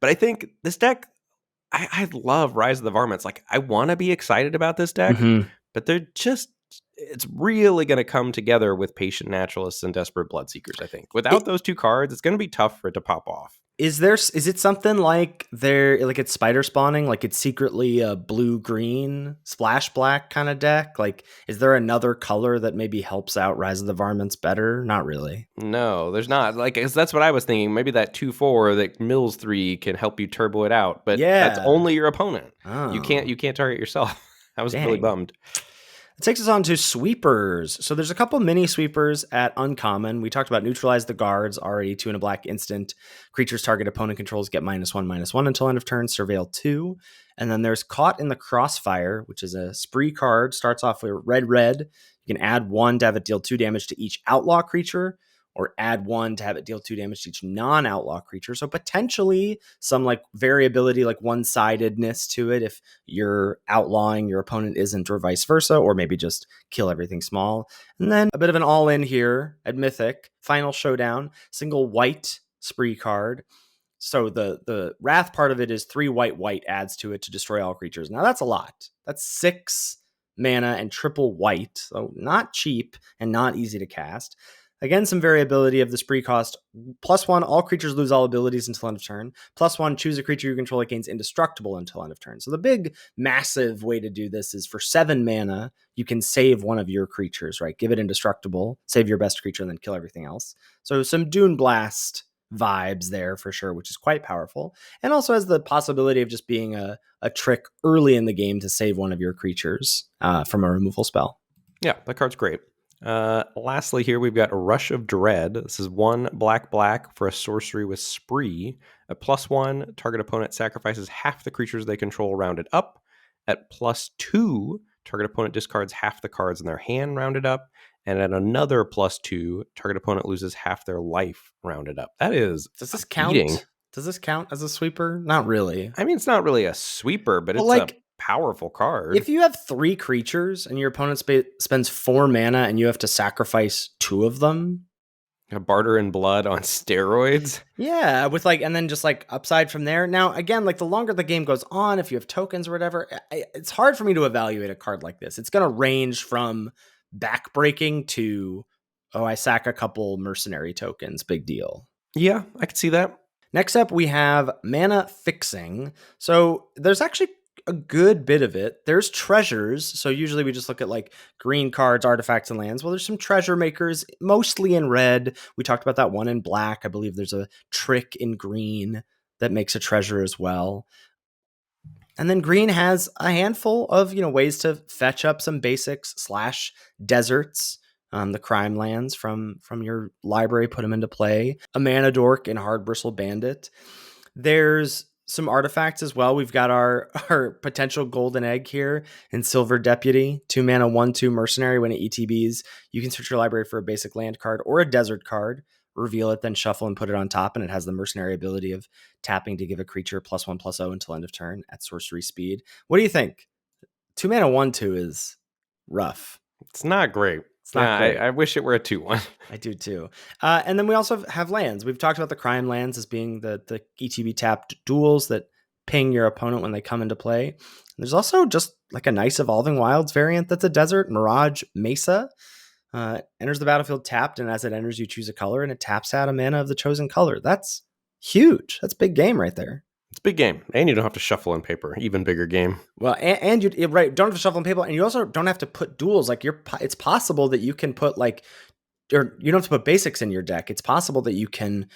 S1: But I think this deck, I love Rise of the Varmints. Like, I want to be excited about this deck, but they're just it's really going to come together with Patient Naturalists and Desperate Bloodseekers, I think. Without those two cards, it's going to be tough for it to pop off.
S2: Is it something like it's spider spawning, like it's secretly a blue-green splash black kind of deck? Like, is there another color that maybe helps out Rise of the Varmints better? Not really.
S1: No, there's not. Like, that's what I was thinking. Maybe that 2/4 that mills 3 can help you turbo it out, but that's
S2: Yeah.
S1: only your opponent.
S2: Oh.
S1: You can't target yourself. I was really bummed.
S2: It takes us on to sweepers. So there's a couple mini sweepers at uncommon. We talked about neutralize the guards, already 2 and a black instant. Creatures target opponent controls get -1/-1 until end of turn, surveil 2. And then there's caught in the crossfire, which is a spree card. Starts off with red. You can add 1 to have it deal 2 damage to each outlaw creature, or add 1 to have it deal 2 damage to each non-outlaw creature. So potentially some like variability, like one-sidedness to it if you're outlawing your opponent isn't, or vice versa, or maybe just kill everything small. And then a bit of an all-in here at Mythic. Final Showdown, single white spree card. So the Wrath part of it is 3 white adds to it to destroy all creatures. Now that's a lot. That's 6 mana and triple white. So not cheap and not easy to cast. Again, some variability of the spree cost. +1, all creatures lose all abilities until end of turn. +1, choose a creature you control that gains indestructible until end of turn. So the big, massive way to do this is for 7 mana, you can save one of your creatures, right? Give it indestructible, save your best creature, and then kill everything else. So some Dune Blast vibes there for sure, which is quite powerful. And also has the possibility of just being a trick early in the game to save one of your creatures from a removal spell.
S1: Yeah, that card's great. Lastly here, we've got Rush of Dread. This is 1 black for a sorcery with Spree. At +1, target opponent sacrifices half the creatures they control rounded up. At +2, target opponent discards half the cards in their hand rounded up. And at another +2, target opponent loses half their life rounded up. That is
S2: Does this count?
S1: beating.
S2: Does this count as a sweeper? Not really.
S1: I mean, it's not really a sweeper, but it's
S2: like,
S1: a powerful card.
S2: If you have 3 creatures and your opponent spends 4 mana and you have to sacrifice 2 of them,
S1: a barter in blood on steroids.
S2: Yeah, with and then just upside from there. Now, again, the longer the game goes on, if you have tokens or whatever, it's hard for me to evaluate a card like this. It's going to range from backbreaking to, I sack a couple mercenary tokens, big deal.
S1: Yeah, I can see that.
S2: Next up, we have mana fixing. So there's actually a good bit of it. There's treasures. So usually we just look at green cards, artifacts, and lands. Well, there's some treasure makers, mostly in red. We talked about that one in black. I believe there's a trick in green that makes a treasure as well. And then green has a handful of ways to fetch up some basics / deserts. The crime lands from your library, put them into play. A mana dork and hard bristle bandit. There's some artifacts as well. We've got our potential golden egg here in Silver Deputy. 2 mana, 1/2 mercenary. When it ETBs, you can search your library for a basic land card or a desert card, reveal it, then shuffle and put it on top. And it has the mercenary ability of tapping to give a creature +1/+0 until end of turn at sorcery speed. What do you think? 2 mana, 1/2 is rough.
S1: It's not great.
S2: It's not great.
S1: I wish it were a 2/1.
S2: I do too. And then we also have lands. We've talked about the crime lands as being the ETB tapped duels that ping your opponent when they come into play. And there's also just a nice Evolving Wilds variant that's a desert, Mirage Mesa. Enters the battlefield tapped, and as it enters, you choose a color, and it taps out a mana of the chosen color. That's huge. That's big game right there.
S1: It's a big game, and you don't have to shuffle in paper. Even bigger game.
S2: Well, and you don't have to shuffle in paper, and you also don't have to put duels. It's possible that you can put or you don't have to put basics in your deck. It's possible that you can,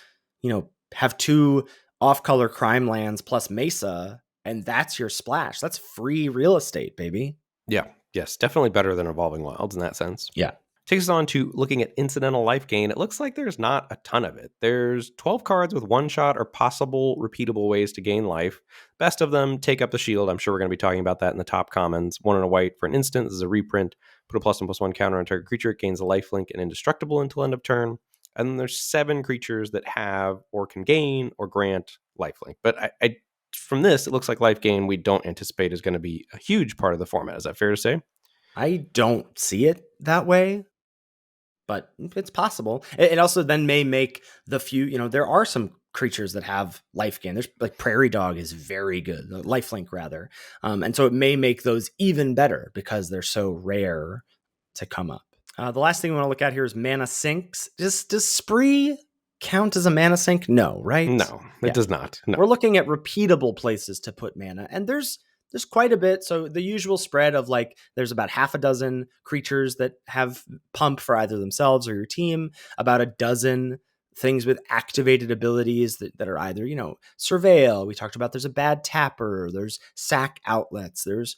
S2: have 2 off-color crime lands plus Mesa, and that's your splash. That's free real estate, baby.
S1: Yeah, yes, definitely better than Evolving Wilds in that sense.
S2: Yeah.
S1: Takes us on to looking at incidental life gain. It looks like there's not a ton of it. There's 12 cards with one-shot or possible repeatable ways to gain life. Best of them, Take Up the Shield. I'm sure we're going to be talking about that in the top commons. 1 and a white for an instant. This is a reprint. Put a +1/+1 counter on target creature. It gains a lifelink and indestructible until end of turn. And then there's 7 creatures that have or can gain or grant lifelink. But I from this, it looks like life gain we don't anticipate is going to be a huge part of the format. Is that fair to say?
S2: I don't see it that way, but it's possible. It also then may make the few, there are some creatures that have life gain. There's Prairie Dog is very good, lifelink rather. And so it may make those even better because they're so rare. to come up. The last thing we want to look at here is mana sinks. Does Spree count as a mana sink? No, right?
S1: No, it does not. No.
S2: We're looking at repeatable places to put mana, and there's quite a bit. So the usual spread of like there's about half a dozen creatures that have pump for either themselves or your team, about a dozen things with activated abilities that are either, surveil. We talked about there's a bad tapper, there's sack outlets, there's,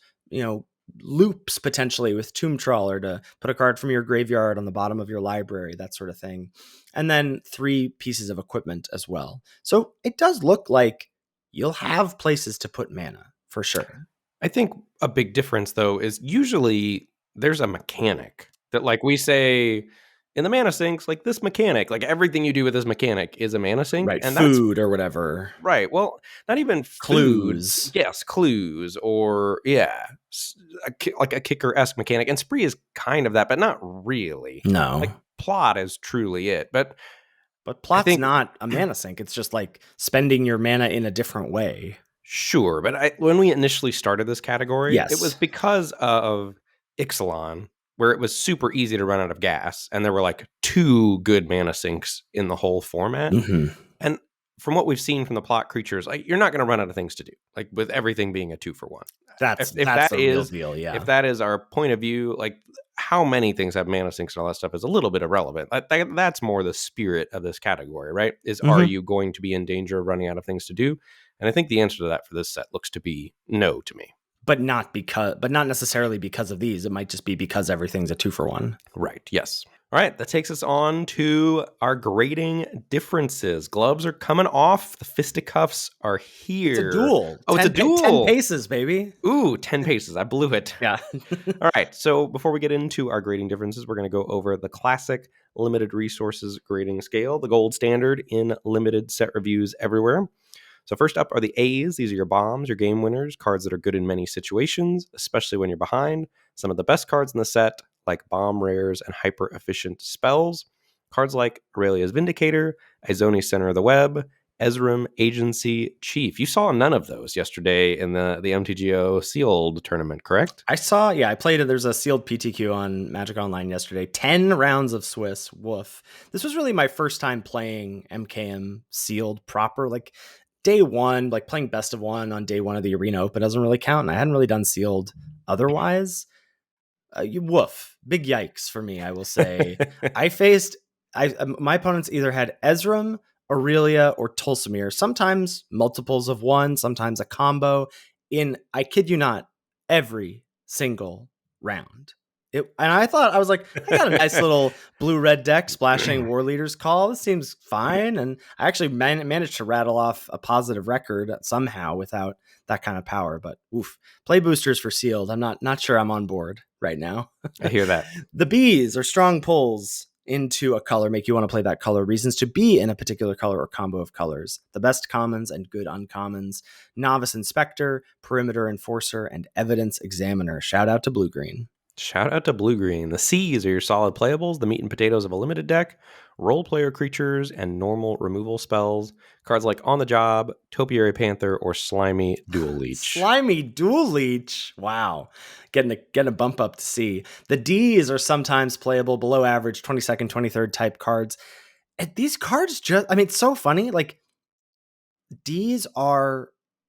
S2: loops potentially with Tomb Trawler to put a card from your graveyard on the bottom of your library, that sort of thing. And then 3 pieces of equipment as well. So it does look like you'll have places to put mana for sure.
S1: I think a big difference though is usually there's a mechanic that like we say in the mana sinks, like this mechanic, like everything you do with this mechanic is a mana sink.
S2: Right,
S1: and
S2: food or whatever.
S1: Right. Well, not even
S2: Clues.
S1: Food. Yes, clues or like a kicker-esque mechanic. And Spree is kind of that, but not really.
S2: No.
S1: Like plot is truly it. But
S2: plot's not a mana sink. It's just like spending your mana in a different way.
S1: Sure. But when we initially started this category,
S2: yes,
S1: it was because of Ixalan, where it was super easy to run out of gas. And there were like 2 good mana sinks in the whole format.
S2: Mm-hmm.
S1: And from what we've seen from the plot creatures, like you're not going to run out of things to do, like with everything being a 2-for-1.
S2: That's the real deal, yeah.
S1: If that is our point of view, like how many things have mana sinks and all that stuff is a little bit irrelevant. That's more the spirit of this category, right? Are you going to be in danger of running out of things to do? And I think the answer to that for this set looks to be no to me.
S2: But not necessarily because of these. It might just be because everything's a 2-for-1.
S1: Right. Yes. All right, that takes us on to our grading differences. Gloves are coming off. The fisticuffs are here.
S2: It's a duel.
S1: It's a duel.
S2: 10 paces, baby.
S1: Ooh, 10 paces. I blew it.
S2: Yeah.
S1: All right, so before we get into our grading differences, we're going to go over the classic limited resources grading scale, the gold standard in limited set reviews everywhere. So first up are the A's. These are your bombs, your game winners, cards that are good in many situations, especially when you're behind. Some of the best cards in the set, like bomb rares and hyper-efficient spells. Cards like Aurelia's Vindicator, Izoni's Center of the Web, Ezram, Agency, Chief. You saw none of those yesterday in the MTGO sealed tournament, correct?
S2: I played it. There's a sealed PTQ on Magic Online yesterday. 10 rounds of Swiss. Woof. This was really my first time playing MKM sealed proper. Like day one, like playing best of one on day one of the Arena Open doesn't really count. And I hadn't really done sealed otherwise. Woof. Big yikes for me, I will say. My opponents either had Ezram, Aurelia, or Tulsimir. Sometimes multiples of one, sometimes a combo in, I kid you not, every single round. And I was like, I got a nice little blue-red deck splashing War Leader's Call. This seems fine. And I actually managed to rattle off a positive record somehow without that kind of power. But oof, play boosters for sealed. I'm not sure I'm on board right now.
S1: I hear that.
S2: The B's are strong pulls into a color, make you want to play that color. Reasons to be in a particular color or combo of colors. The best commons and good uncommons. Novice Inspector, Perimeter Enforcer, and Evidence Examiner. Shout out to Blue Green.
S1: Shout out to Blue Green. The C's are your solid playables, the meat and potatoes of a limited deck, role player creatures, and normal removal spells. Cards like On the Job, Topiary Panther, or Slimy Dual Leech.
S2: Slimy Dual Leech. Wow. Getting a bump up to C. The D's are sometimes playable below average 22nd, 23rd type cards. And these cards it's so funny. Like D's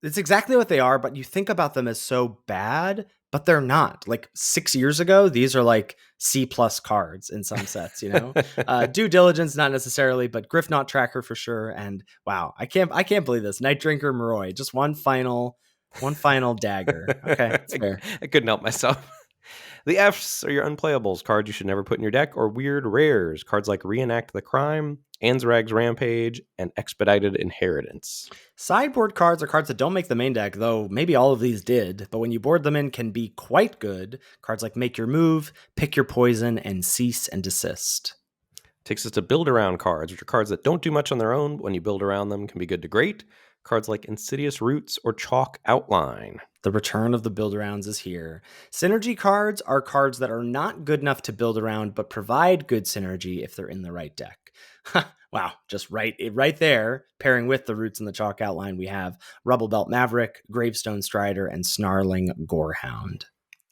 S2: it's exactly what they are, but you think about them as so bad, but they're not. Like 6 years ago, these are like C+ cards in some sets, Due Diligence, not necessarily, but Griffnaught Tracker for sure. And wow, I can't believe this. Night Drinker Moroi, just one final dagger. Okay, that's fair.
S1: I couldn't help myself. The F's are your unplayables, cards you should never put in your deck, or weird rares, cards like Reenact the Crime, Anzrag's Rampage, and Expedited Inheritance.
S2: Sideboard cards are cards that don't make the main deck, though maybe all of these did, but when you board them in can be quite good. Cards like Make Your Move, Pick Your Poison, and Cease and Desist.
S1: Takes us to build around cards, which are cards that don't do much on their own, but when you build around them can be good to great. Cards like Insidious Roots or Chalk Outline.
S2: The return of the build-arounds is here. Synergy cards are cards that are not good enough to build around, but provide good synergy if they're in the right deck. Wow, just right there, pairing with the Roots and the Chalk Outline, we have Rubble Belt Maverick, Gravestone Strider, and Snarling Gorehound.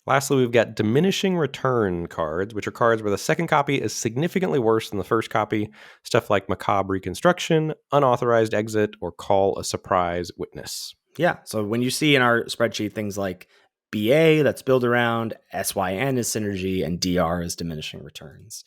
S1: Lastly, we've got diminishing return cards, which are cards where the second copy is significantly worse than the first copy. Stuff like Macabre Reconstruction, Unauthorized Exit, or Call a Surprise Witness.
S2: Yeah. So when you see in our spreadsheet things like BA, that's build around, SYN is synergy, and DR is diminishing returns.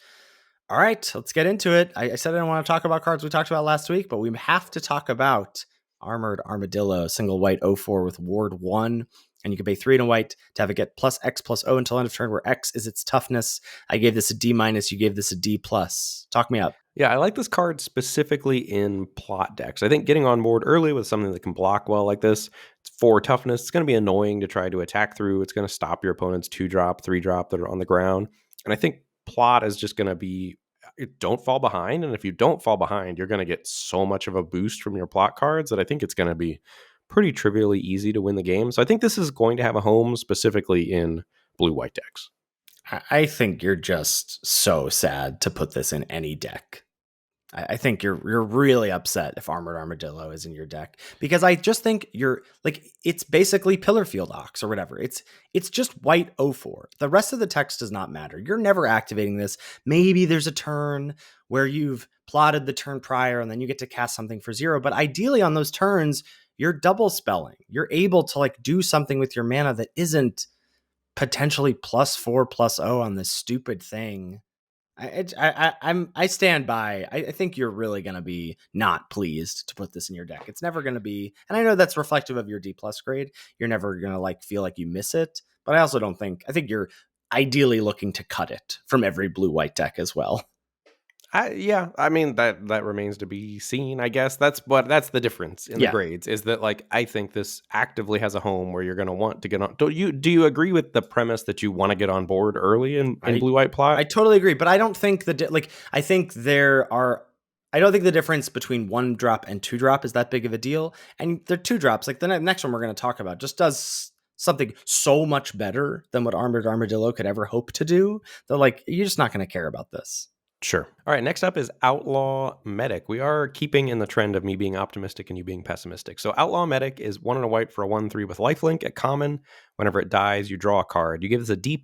S2: All right, let's get into it. I said I don't want to talk about cards we talked about last week, but we have to talk about Armored Armadillo, single white 0/4 with Ward 1. And you can pay 3 and a white to have it get plus X plus O until end of turn, where X is its toughness. I gave this a D minus. You gave this a D plus. Talk me up.
S1: Yeah, I like this card specifically in plot decks. I think getting on board early with something that can block well like this, it's 4 toughness. It's going to be annoying to try to attack through. It's going to stop your opponent's 2-drop, 3-drop that are on the ground. And I think plot is just going to be don't fall behind. And if you don't fall behind, you're going to get so much of a boost from your plot cards that I think it's going to be pretty trivially easy to win the game. So I think this is going to have a home specifically in blue-white decks.
S2: I think you're just so sad to put this in any deck. I think you're really upset if Armored Armadillo is in your deck, because I just think you're like, it's basically Pillarfield Ox or whatever. It's just white 0/4. The rest of the text does not matter. You're never activating this. Maybe there's a turn where you've plotted the turn prior and then you get to cast something for 0. But ideally on those turns, you're double spelling. You're able to like do something with your mana that isn't potentially +4 +0 on this stupid thing. I stand by. I think you're really going to be not pleased to put this in your deck. It's never going to be, and I know that's reflective of your D plus grade. You're never going to like feel like you miss it, but I also don't think. I think you're ideally looking to cut it from every blue white deck as well.
S1: Yeah, I mean that remains to be seen. I guess that's the difference in the grades is that like I think this actively has a home where you're going to want to get on. Do you agree with the premise that you want to get on board early in blue white plot?
S2: I totally agree, but I don't think I think I don't think the difference between 1-drop and 2-drop is that big of a deal. And they're 2-drops. Like the next one we're going to talk about just does something so much better than what Armored Armadillo could ever hope to do. That like you're just not going to care about this.
S1: Sure. All right, next up is Outlaw Medic. We are keeping in the trend of me being optimistic and you being pessimistic. So Outlaw Medic is 1 and a white for a 1/3 with lifelink at common. Whenever it dies, you draw a card. You give this a D+.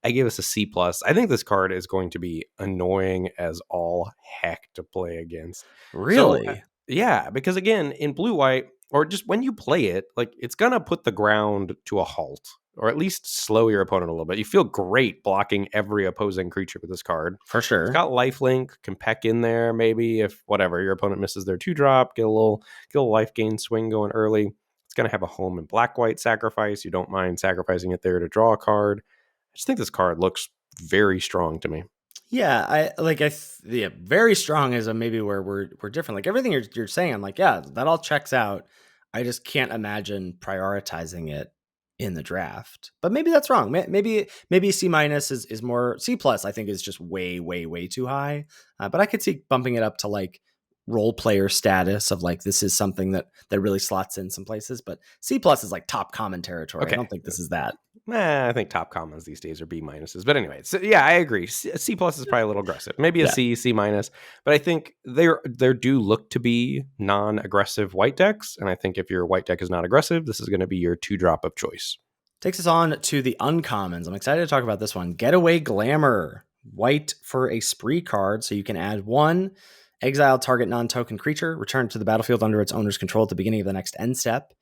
S1: I give this a C+. I think this card is going to be annoying as all heck to play against.
S2: Really?
S1: So, yeah, because again, in blue-white, or just when you play it, like it's going to put the ground to a halt, or at least slow your opponent a little bit. You feel great blocking every opposing creature with this card.
S2: For sure.
S1: It's got lifelink, can peck in there maybe if whatever your opponent misses their 2-drop, get a little life gain swing going early. It's going to have a home in black-white sacrifice. You don't mind sacrificing it there to draw a card. I just think this card looks very strong to me.
S2: Yeah, very strong is maybe where we're different. Like everything you're saying, I'm like, yeah, that all checks out. I just can't imagine prioritizing it in the draft. But maybe that's wrong. Maybe C minus is more. C plus I think is just way too high. But I could see bumping it up to like role player status of like this is something that really slots in some places. But C plus is like top common territory.
S1: Okay.
S2: I don't think this is that.
S1: I think top commons these days are B minuses. But anyway, so yeah, I agree. C plus is probably a little aggressive. Maybe a C minus. But I think there do look to be non-aggressive white decks. And I think if your white deck is not aggressive, this is going to be your 2-drop of choice.
S2: Takes us on to the uncommons. I'm excited to talk about this one. Getaway Glamour. White for a spree card. So you can add 1, exile target non-token creature, return to the battlefield under its owner's control at the beginning of the next end step.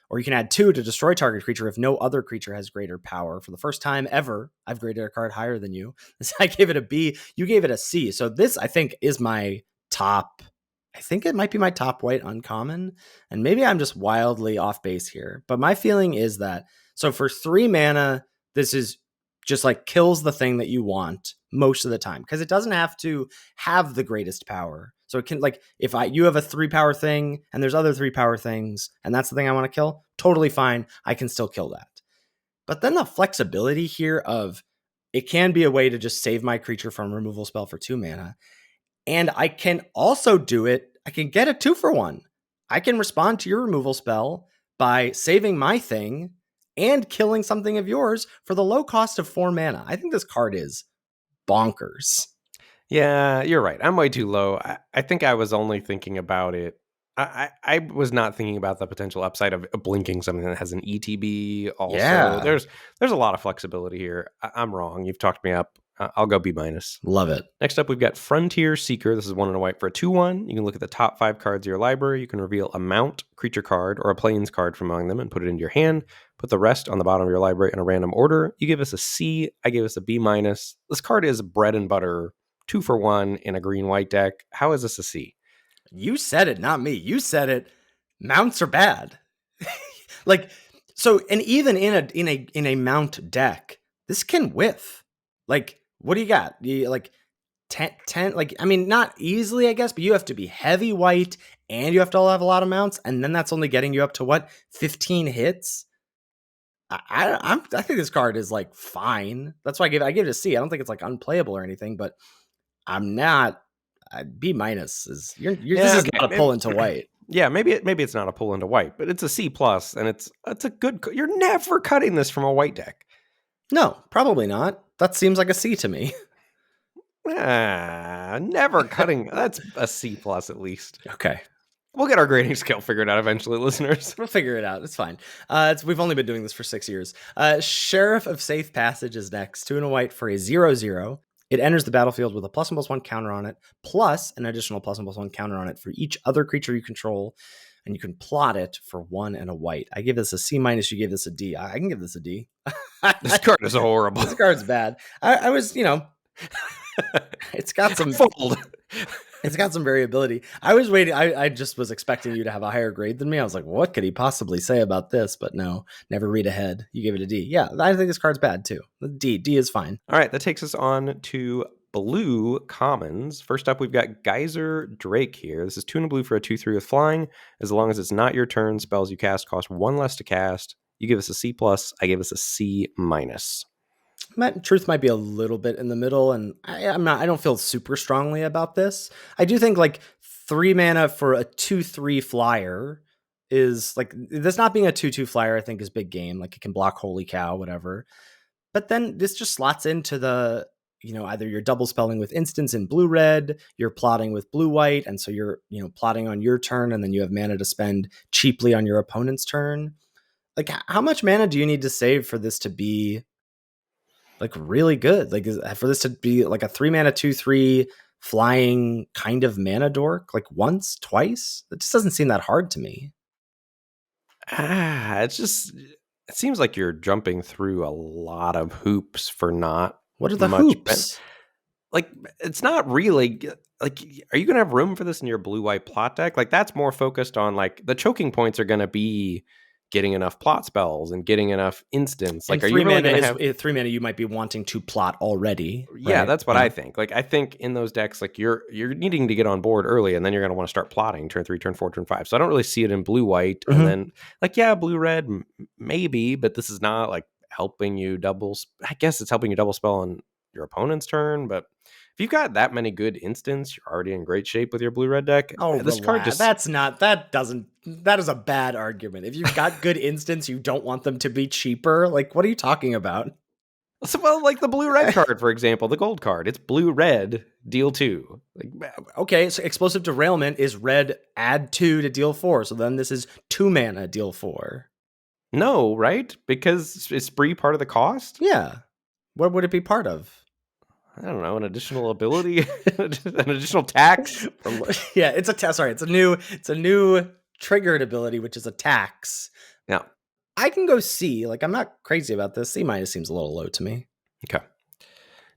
S2: Or you can add 2 to destroy target creature if no other creature has greater power. For the first time ever, I've graded a card higher than you. I gave it a B. You gave it a C. So this, I think, is my top. I think it might be my top white uncommon. And maybe I'm just wildly off base here. But my feeling is that, so for 3 mana, this is just like kills the thing that you want most of the time. Because it doesn't have to have the greatest power. So it can, like, if you have a 3 power thing and there's other 3 power things and that's the thing I want to kill, totally fine. I can still kill that. But then the flexibility here of it can be a way to just save my creature from removal spell for 2 mana. And I can also do it. I can get a 2-for-1. I can respond to your removal spell by saving my thing and killing something of yours for the low cost of 4 mana. I think this card is bonkers.
S1: Yeah, you're right. I'm way too low. I think I was only thinking about it I was not thinking about the potential upside of blinking something that has an ETB. Also,
S2: Yeah.
S1: there's a lot of flexibility here. I'm wrong. You've talked me up. I'll go B minus.
S2: Love it.
S1: Next up, we've got Frontier Seeker. This is 1 and a white for a 2/1. You can look at the top 5 cards of your library. You can reveal a mount, creature card, or a plains card from among them and put it into your hand. Put the rest on the bottom of your library in a random order. You give us a C. I gave us a B minus. This card is bread and butter, 2 for 1 in a green-white deck. How is this a C?
S2: You said it, not me. You said it. Mounts are bad. Like, so, and even in a mount deck, this can whiff. Like, what do you got? You like 10, like, I mean, not easily, I guess, but you have to be heavy white and you have to all have a lot of mounts, and then that's only getting you up to what, 15 hits? I think this card is like fine. That's why I gave it a C. I don't think it's like unplayable or anything, but I'm not. B minus is this is not a pull into white.
S1: Yeah, maybe it's not a pull into white, but it's a C plus, and it's a good. You're never cutting this from a white deck.
S2: No, probably not. That seems like a C to me.
S1: Never cutting. That's a C plus at least.
S2: Okay.
S1: We'll get our grading scale figured out eventually, listeners.
S2: We'll figure it out. It's fine. We've only been doing this for 6 years. Sheriff of Safe Passage is next. 2 and a white for a 0/0. It enters the battlefield with a +1/+1 counter on it, plus an additional +1/+1 counter on it for each other creature you control, and you can plot it for 1 and a white. I give this a C minus. You gave this a D. I can give this a D.
S1: This card is horrible.
S2: This card's bad. I was, it's got some
S1: fold.
S2: It's got some variability. I was waiting. I just was expecting you to have a higher grade than me. I was like, what could he possibly say about this? But no, never read ahead. You gave it a D. Yeah, I think this card's bad too. D is fine.
S1: All right, that takes us on to blue commons. First up, we've got Geyser Drake here. This is 2 and a blue for a 2/3 with flying. As long as it's not your turn, spells you cast cost 1 less to cast. You give us a C plus. I gave us a C minus.
S2: Truth might be a little bit in the middle, and I don't feel super strongly about this. I do think like 3 mana for a 2/3 flyer is like, this not being a 2/2 flyer, I think is big game. Like, it can block holy cow, whatever. But then this just slots into the, either you're double spelling with instants in blue red, you're plotting with blue white, and so you're, plotting on your turn, and then you have mana to spend cheaply on your opponent's turn. Like, how much mana do you need to save for this to be like really good? Like, for this to be like a 3 mana 2/3 flying kind of mana dork, like once, twice? That just doesn't seem that hard to me.
S1: It seems like you're jumping through a lot of hoops for not.
S2: What are the hoops?
S1: Like, it's not really like, are you gonna have room for this in your blue-white plot deck? Like, that's more focused on like the choking points are gonna be getting enough plot spells and getting enough instants. Like, are you really going to have
S2: 3 mana? You might be wanting to plot already.
S1: Yeah,
S2: right?
S1: That's what I think. Like, I think in those decks, like you're needing to get on board early, and then you're going to want to start plotting turn 3, turn 4, turn 5. So I don't really see it in blue white, and then like, yeah, blue red maybe, but this is not like helping you double. I guess it's helping you double spell on your opponent's turn, but if you've got that many good instants, you're already in great shape with your blue red deck.
S2: Oh, this card just that is a bad argument. If you've got good instants, you don't want them to be cheaper. Like, what are you talking about?
S1: So, well, like the blue red card, for example, the gold card, it's blue red, deal 2. Like,
S2: okay, so explosive derailment is red, add 2 to deal 4. So then this is 2 mana, deal 4.
S1: No, right? Because is spree part of the cost?
S2: Yeah. What would it be part of?
S1: I don't know, an additional ability, an additional tax.
S2: Yeah, it's a sorry, it's a new triggered ability, which is a tax.
S1: Yeah,
S2: I can go C. Like, I'm not crazy about this. C minus seems a little low to me.
S1: Okay.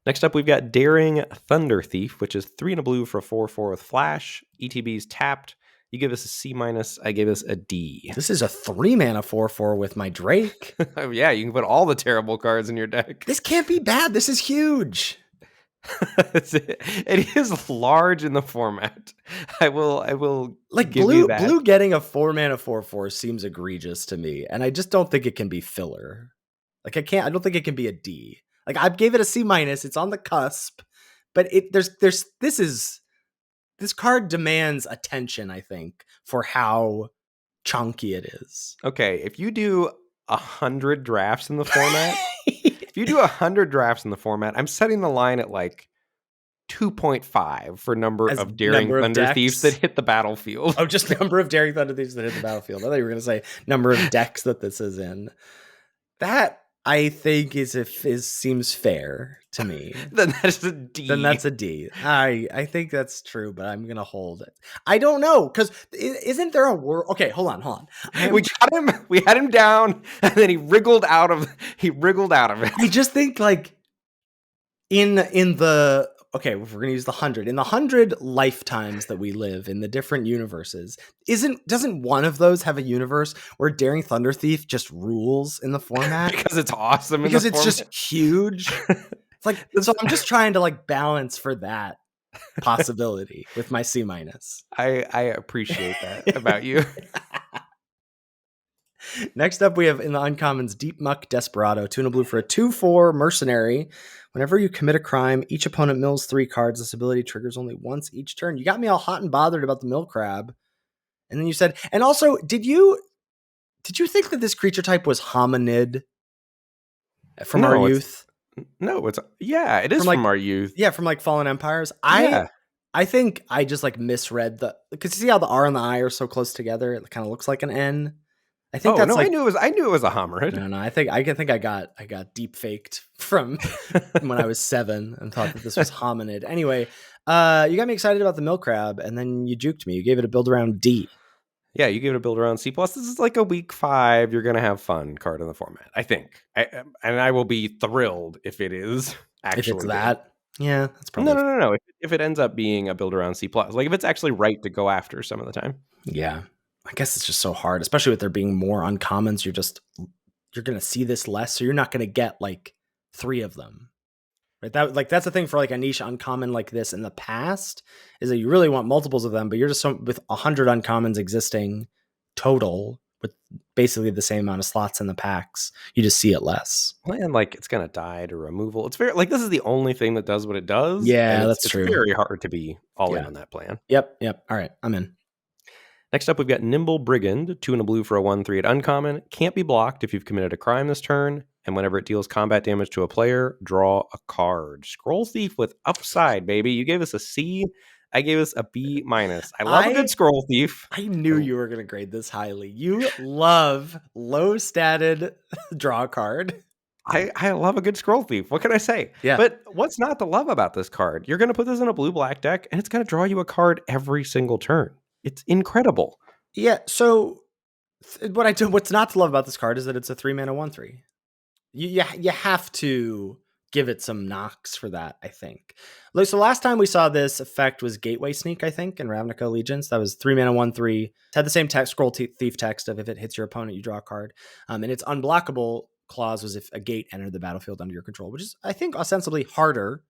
S1: Next up, we've got Daring Thunder Thief, which is 3 and a blue for a 4/4 with flash. ETB's tapped. You give us a C minus. I gave us a D.
S2: This is a 3 mana 4/4 with my Drake.
S1: Yeah, you can put all the terrible cards in your deck.
S2: This can't be bad. This is huge.
S1: It is large in the format. I will
S2: like
S1: give you that.
S2: Blue getting a 4 mana 4/4 seems egregious to me, and I just don't think it can be filler. Like, I don't think it can be a D. Like, I gave it a C minus. It's on the cusp, but this card demands attention, I think, for how chunky it is.
S1: Okay, if you do 100 drafts in the format, if you do 100 drafts in the format, I'm setting the line at like 2.5 for number
S2: As
S1: of Daring
S2: number of
S1: Thunder Thieves that
S2: decks.
S1: hit the battlefield.
S2: Oh, just number of Daring Thunder Thieves that hit the battlefield. I thought you were going to say number of decks that this is in. That I think seems fair to me.
S1: Then that is a D.
S2: Then that's a D. I think that's true, but I'm gonna hold it. I don't know, because isn't there a word? Okay, hold on.
S1: We got him. We had him down, and then he wriggled out of it.
S2: I just think like in the okay, if we're gonna use the 100 in the 100 lifetimes that we live in the different universes, doesn't one of those have a universe where Daring Thunder Thief just rules in the format
S1: because it's awesome.
S2: because it's just huge. Like, so I'm just trying to like balance for that possibility with my C-.
S1: I appreciate that about you.
S2: Next up, we have in the uncommons Deep Muck Desperado, 2 and a blue for a 2/4 mercenary. Whenever you commit a crime, each opponent mills 3 cards. This ability triggers only once each turn. You got me all hot and bothered about the mill crab. And then you said, and also, did you think that this creature type was hominid from our youth?
S1: No, it is from our youth.
S2: Yeah, from like Fallen Empires.
S1: Yeah.
S2: I think I just like misread because you see how the R and the I are so close together. It kind of looks like an N. I think that's like
S1: I knew it was a hominid.
S2: No, I think I got deep faked from when I was 7 and thought that this was hominid. Anyway, you got me excited about the mill crab, and then you juked me. You gave it a build around D.
S1: Yeah, you give it a build around C+. This is like a week 5. You're going to have fun card in the format, I think. And I will be thrilled if it is actually.
S2: If it's that. Yeah, that's probably.
S1: No. If it ends up being a build around C+, like if it's actually right to go after some of the time.
S2: Yeah. I guess it's just so hard, especially with there being more uncommons. You're going to see this less, so you're not going to get like 3 of them. Right? That's the thing for like a niche uncommon like this in the past, is that you really want multiples of them, but you're just with 100 uncommons existing total with basically the same amount of slots in the packs. You just see it less.
S1: And like it's going to die to removal. It's very like this is the only thing that does what it does.
S2: Yeah, that's true.
S1: It's very hard to be all in on that plan.
S2: Yep. All right, I'm in.
S1: Next up, we've got Nimble Brigand, 2 and a blue for a 1/3 at uncommon. Can't be blocked if you've committed a crime this turn, and whenever it deals combat damage to a player, draw a card. Scroll Thief with upside, baby. You gave us a C. I gave us a B-. I love a good Scroll Thief.
S2: I knew you were going to grade this highly. You love low-statted draw card.
S1: I love a good Scroll Thief. What can I say?
S2: Yeah.
S1: But what's not to love about this card? You're going to put this in a blue-black deck, and it's going to draw you a card every single turn. It's incredible.
S2: Yeah, so what's not to love about this card is that it's a 3-mana 1/3. You have to give it some knocks for that, I think. So last time we saw this effect was Gateway Sneak, I think, in Ravnica Allegiance. That was 3-mana 1/3. It had the same text, Scroll Thief text of if it hits your opponent, you draw a card. And its unblockable clause was if a gate entered the battlefield under your control, which is, I think, ostensibly harder.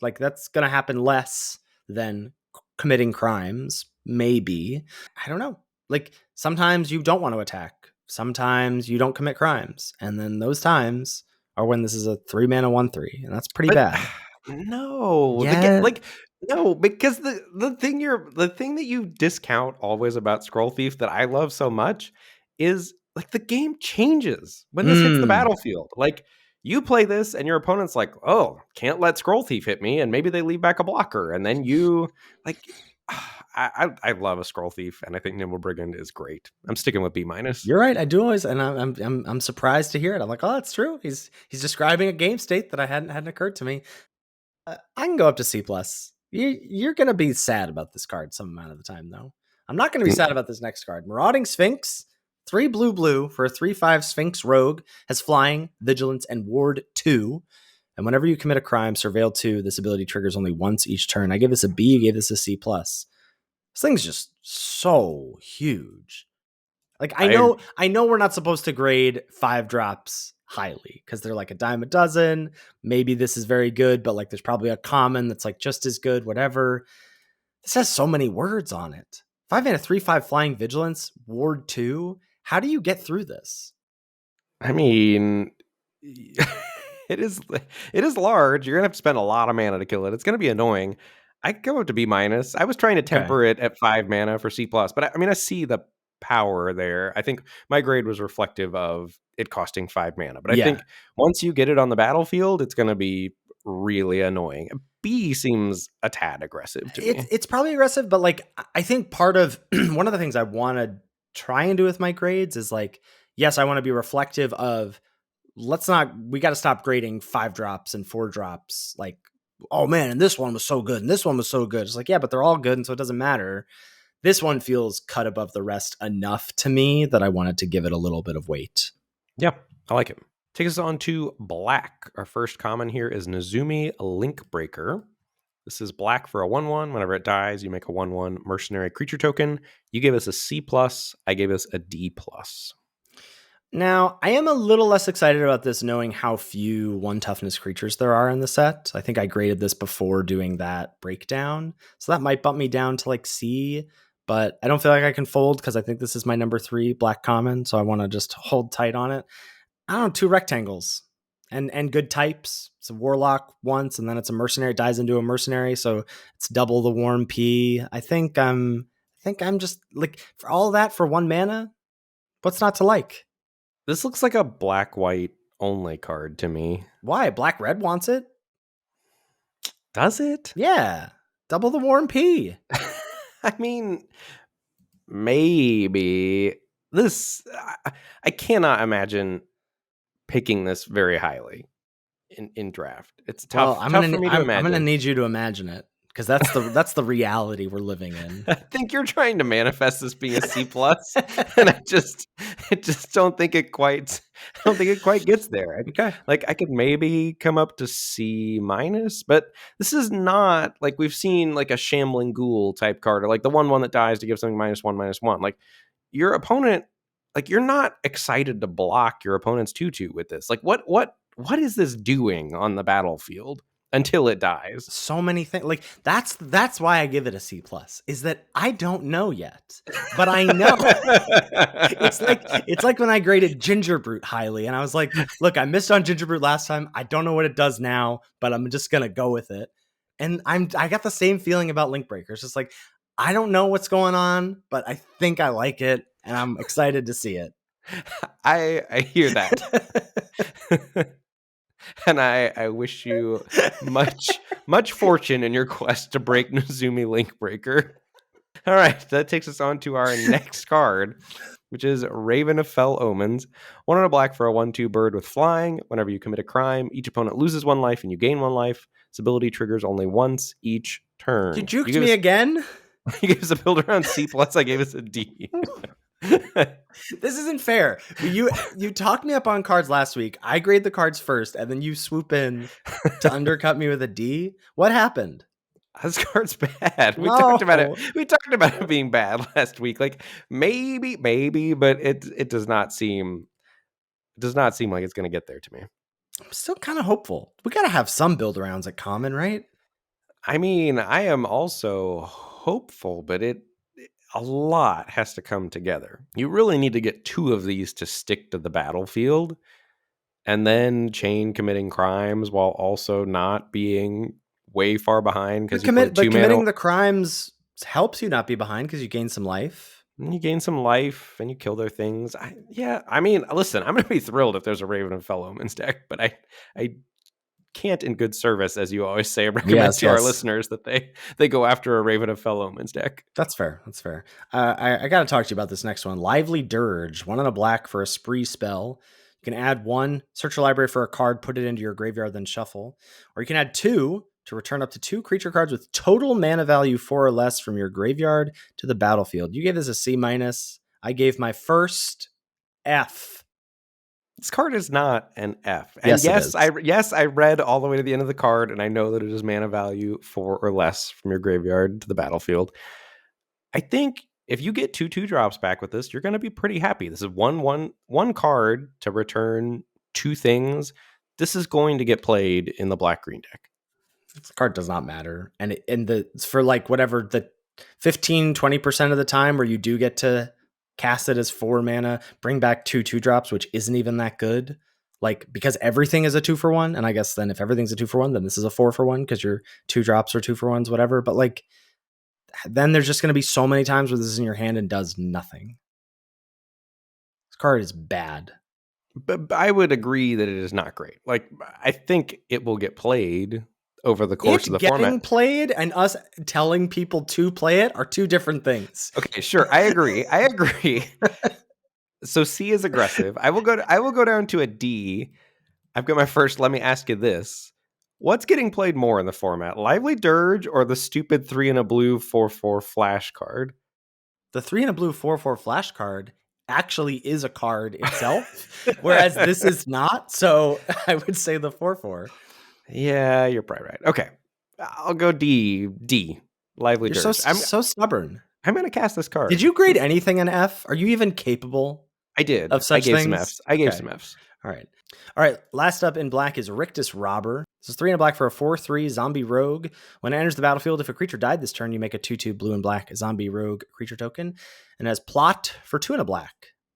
S2: Like, that's going to happen less than committing crimes, maybe. I don't know. Like, sometimes you don't want to attack. Sometimes you don't commit crimes. And then those times are when this is a 3-mana 1/3. And that's pretty bad.
S1: No.
S2: Yeah.
S1: No, because the thing that you discount always about Scroll Thief that I love so much is like the game changes when this hits the battlefield. Like, you play this and your opponent's like, oh, can't let Scroll Thief hit me. And maybe they leave back a blocker. And then you like, I love a Scroll Thief. And I think Nimble Brigand is great. I'm sticking with B-.
S2: You're right. I do always. And I'm surprised to hear it. I'm like, oh, that's true. He's describing a game state that hadn't occurred to me. I can go up to C+. You're going to be sad about this card some amount of the time, though. I'm not going to be sad about this next card. Marauding Sphinx. 3 blue for a 3/5 Sphinx Rogue, has flying, vigilance, and ward 2. And whenever you commit a crime, surveil 2, this ability triggers only once each turn. I gave this a B, you gave this a C+. This thing's just so huge. Like, I know we're not supposed to grade 5 drops highly because they're like a dime a dozen. Maybe this is very good, but like there's probably a common that's like just as good, whatever. This has so many words on it. 5 and a 3/5 flying vigilance, ward 2. How do you get through this?
S1: I mean, it is large. You're gonna have to spend a lot of mana to kill it. It's gonna be annoying. I go up to B-. I was trying to temper it at 5 mana for C+, but I see the power there. I think my grade was reflective of it costing 5 mana. But I think once you get it on the battlefield, it's gonna be really annoying. B seems a tad aggressive to me.
S2: It's probably aggressive, but like I think part of one of the things I want to try and do with my grades is like, yes, I want to be reflective of we got to stop grading 5 drops and 4 drops. Like, oh man, and this one was so good and this one was so good. It's like, yeah, but they're all good. And so it doesn't matter. This one feels cut above the rest enough to me that I wanted to give it a little bit of weight.
S1: Yeah, I like it. Take us on to black. Our first common here is Nezumi Link Breaker. This is black for a 1/1. Whenever it dies, you make a 1/1 mercenary creature token. You gave us a C+. I gave us a D+.
S2: Now, I am a little less excited about this knowing how few 1 toughness creatures there are in the set. I think I graded this before doing that breakdown. So that might bump me down to like C, but I don't feel like I can fold because I think this is my number 3 black common. So I want to just hold tight on it. I don't know, 2 rectangles and good types. It's a warlock once, and then it's a mercenary, it dies into a mercenary. So it's double the warm P. I think I'm just like, for all of that for 1 mana, what's not to like?
S1: This looks like a black-white only card to me.
S2: Why? Black-red wants it?
S1: Does it?
S2: Yeah. Double the warm P.
S1: I mean, maybe. This, I cannot imagine picking this very highly in draft. It's tough,
S2: Well,
S1: for me to imagine.
S2: I'm gonna need you to imagine it, because that's the reality we're living in.
S1: I think you're trying to manifest this being a C+, and I just don't think it quite gets there.
S2: Okay.
S1: Like, I could maybe come up to C-, but this is not like we've seen like a Shambling Ghoul type card, or like the 1/1 that dies to give something -1/-1. Like, your opponent, like, you're not excited to block your opponent's 2/2 with this. Like, what is this doing on the battlefield until it dies?
S2: So many things. Like, that's why I give it a C+, is that I don't know yet, but I know. It's like when I graded Ginger Brute highly, and I was like, look, I missed on Ginger Brute last time. I don't know what it does now, but I'm just gonna go with it. And I got the same feeling about Link Breaker. It's just like, I don't know what's going on, but I think I like it, and I'm excited to see it.
S1: I hear that. And I wish you much fortune in your quest to break Nezumi Link Breaker. All right, that takes us on to our next card, which is Raven of Fell Omens. 1 and a black for a 1/2 bird with flying. Whenever you commit a crime, each opponent loses 1 life and you gain 1 life. This ability triggers only once each turn.
S2: You juked me again?
S1: You gave us a build around C+, I gave us a D.
S2: This isn't fair. You talked me up on cards last week. I grade the cards first, and then you swoop in to undercut me with a D. What happened?
S1: This card's bad. We
S2: No.
S1: talked about it. We talked about it being bad last week. Like, maybe, but it does not seem like it's going to get there to me.
S2: I'm still kind of hopeful. We got to have some build arounds at common, right?
S1: I mean, I am also hopeful, but a lot has to come together. You really need to get 2 of these to stick to the battlefield, and then chain committing crimes while also not being way far behind because
S2: committing the crimes helps you not be behind because you gain some life.
S1: You gain some life and you kill their things. I mean, listen, I'm going to be thrilled if there's a Raven of Fell Omens deck, but I can't, in good service, as you always say, recommend to our listeners that they go after a Raven of Fell Omens deck.
S2: That's fair. I got to talk to you about this next one. Lively Dirge, 1 and a black for a spree spell. You can add 1, search your library for a card, put it into your graveyard, then shuffle. Or you can add 2 to return up to 2 creature cards with total mana value 4 or less from your graveyard to the battlefield. You gave this a C-. I gave my first F.
S1: This card is not an F. And yes, I read all the way to the end of the card, and I know that it is mana value 4 or less from your graveyard to the battlefield. I think if you get 2/2 drops back with this, you're going to be pretty happy. This is one card to return 2 things. This is going to get played in the black-green deck.
S2: This card does not matter. And for like whatever the 15-20% of the time where you do get to cast it as 4 mana, bring back 2 2-drops, which isn't even that good. Like, because everything is a 2-for-1, and I guess then if everything's a 2-for-1, then this is a 4-for-1 because your 2 drops are 2-for-1s, whatever. But like, then there's just going to be so many times where this is in your hand and does nothing. This card is bad.
S1: But I would agree that it is not great. Like, I think it will get played over the course
S2: It
S1: of the
S2: getting
S1: format.
S2: played and us telling people to play it are two different things.
S1: Okay, sure, I agree. I agree. So C is aggressive. I will go down to a D. I've got my first. Let me ask you this: what's getting played more in the format, Lively Dirge or the stupid 3 and a blue 4/4 flash card?
S2: The 3 and a blue 4/4 flash card actually is a card itself, whereas this is not. So I would say the 4/4.
S1: Yeah, you're probably right. Okay, I'll go D. D. Lively
S2: You're so
S1: Dirge.
S2: so stubborn.
S1: I'm gonna cast this card.
S2: Did you grade anything an F? Are you even capable
S1: I did.
S2: of
S1: I
S2: such
S1: gave some
S2: things?
S1: Fs. I gave
S2: Okay.
S1: some Fs.
S2: All right. All right. Last up in black is Rictus Robber. This is 3 and a black for a 4/3 zombie rogue. When it enters the battlefield, if a creature died this turn, you make a 2/2 blue and black zombie rogue creature token. And has plot for 2 and a black.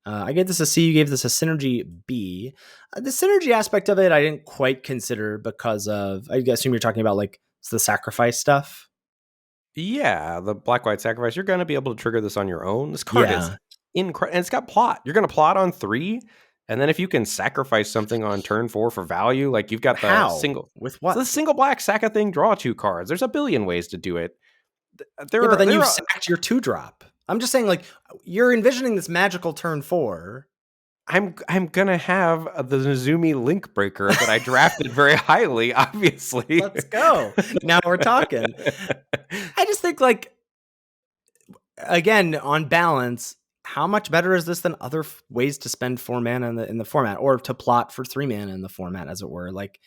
S2: I gave this a C. You gave this a synergy B. The synergy aspect of it, I didn't quite consider because of, I assume you're talking about like the sacrifice stuff.
S1: Yeah, the black-white sacrifice. You're gonna be able to trigger this on your own. This card is
S2: Yeah.
S1: incredible, and it's got plot. You're gonna plot on 3, and then if you can sacrifice something on turn 4 for value, like you've got the
S2: How?
S1: single.
S2: With
S1: So
S2: what?
S1: the single black sack a thing, draw 2 cards. There's a billion ways to do it.
S2: Yeah, but then
S1: There
S2: you've
S1: are.
S2: sacked your 2-drop. I'm just saying, like, you're envisioning this magical turn 4.
S1: I'm gonna have the Nezumi Link Breaker that I drafted very highly. Obviously,
S2: Let's go. Now we're talking. I just think, like, again, on balance, how much better is this than other ways to spend 4 mana in the format, or to plot for 3 mana in the format, as it were? Like,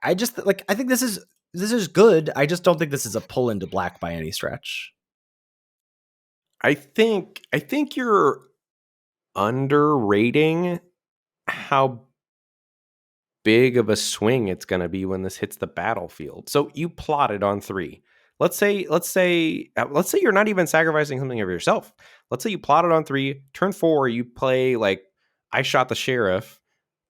S2: I just like, I think this is good. I just don't think this is a pull into black by any stretch.
S1: I think you're underrating how big of a swing it's going to be when this hits the battlefield. So you plotted on 3. Let's say you're not even sacrificing something of yourself. Let's say you plotted on 3. Turn 4, you play like I shot the sheriff,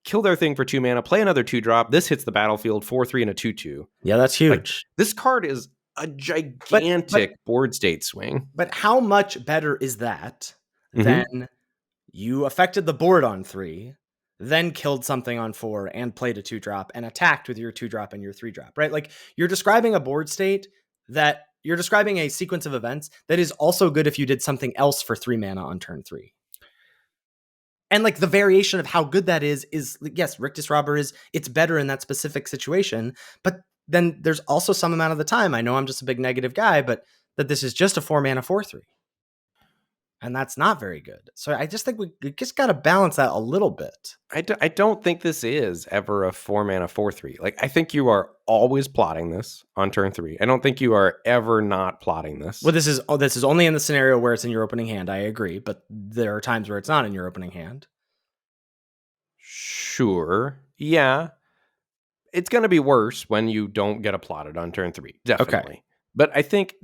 S1: kill their thing for 2 mana, play another 2-drop. This hits the battlefield 4/3 and a 2/2.
S2: Yeah, that's
S1: Like
S2: huge.
S1: this card is a gigantic board state swing.
S2: But how much better is that
S1: Mm-hmm.
S2: than you affected the board on 3, then killed something on 4 and played a 2-drop and attacked with your 2-drop and your 3-drop, right? Like, you're describing a board state that you're describing a sequence of events that is also good if you did something else for 3 mana on turn 3. And like the variation of how good that is yes, Rictus Robber it's better in that specific situation, but then there's also some amount of the time, I know I'm just a big negative guy, but that this is just a 4 mana 4/3. And that's not very good. So I just think we just got to balance that a little bit.
S1: I don't think this is ever a 4 mana 4/3. Like I think you are always plotting this on turn 3. I don't think you are ever not plotting this.
S2: Well, this is only in the scenario where it's in your opening hand. I agree, but there are times where it's not in your opening hand.
S1: Sure. Yeah. It's going to be worse when you don't get a plotted on turn 3. Definitely.
S2: Okay.
S1: But I think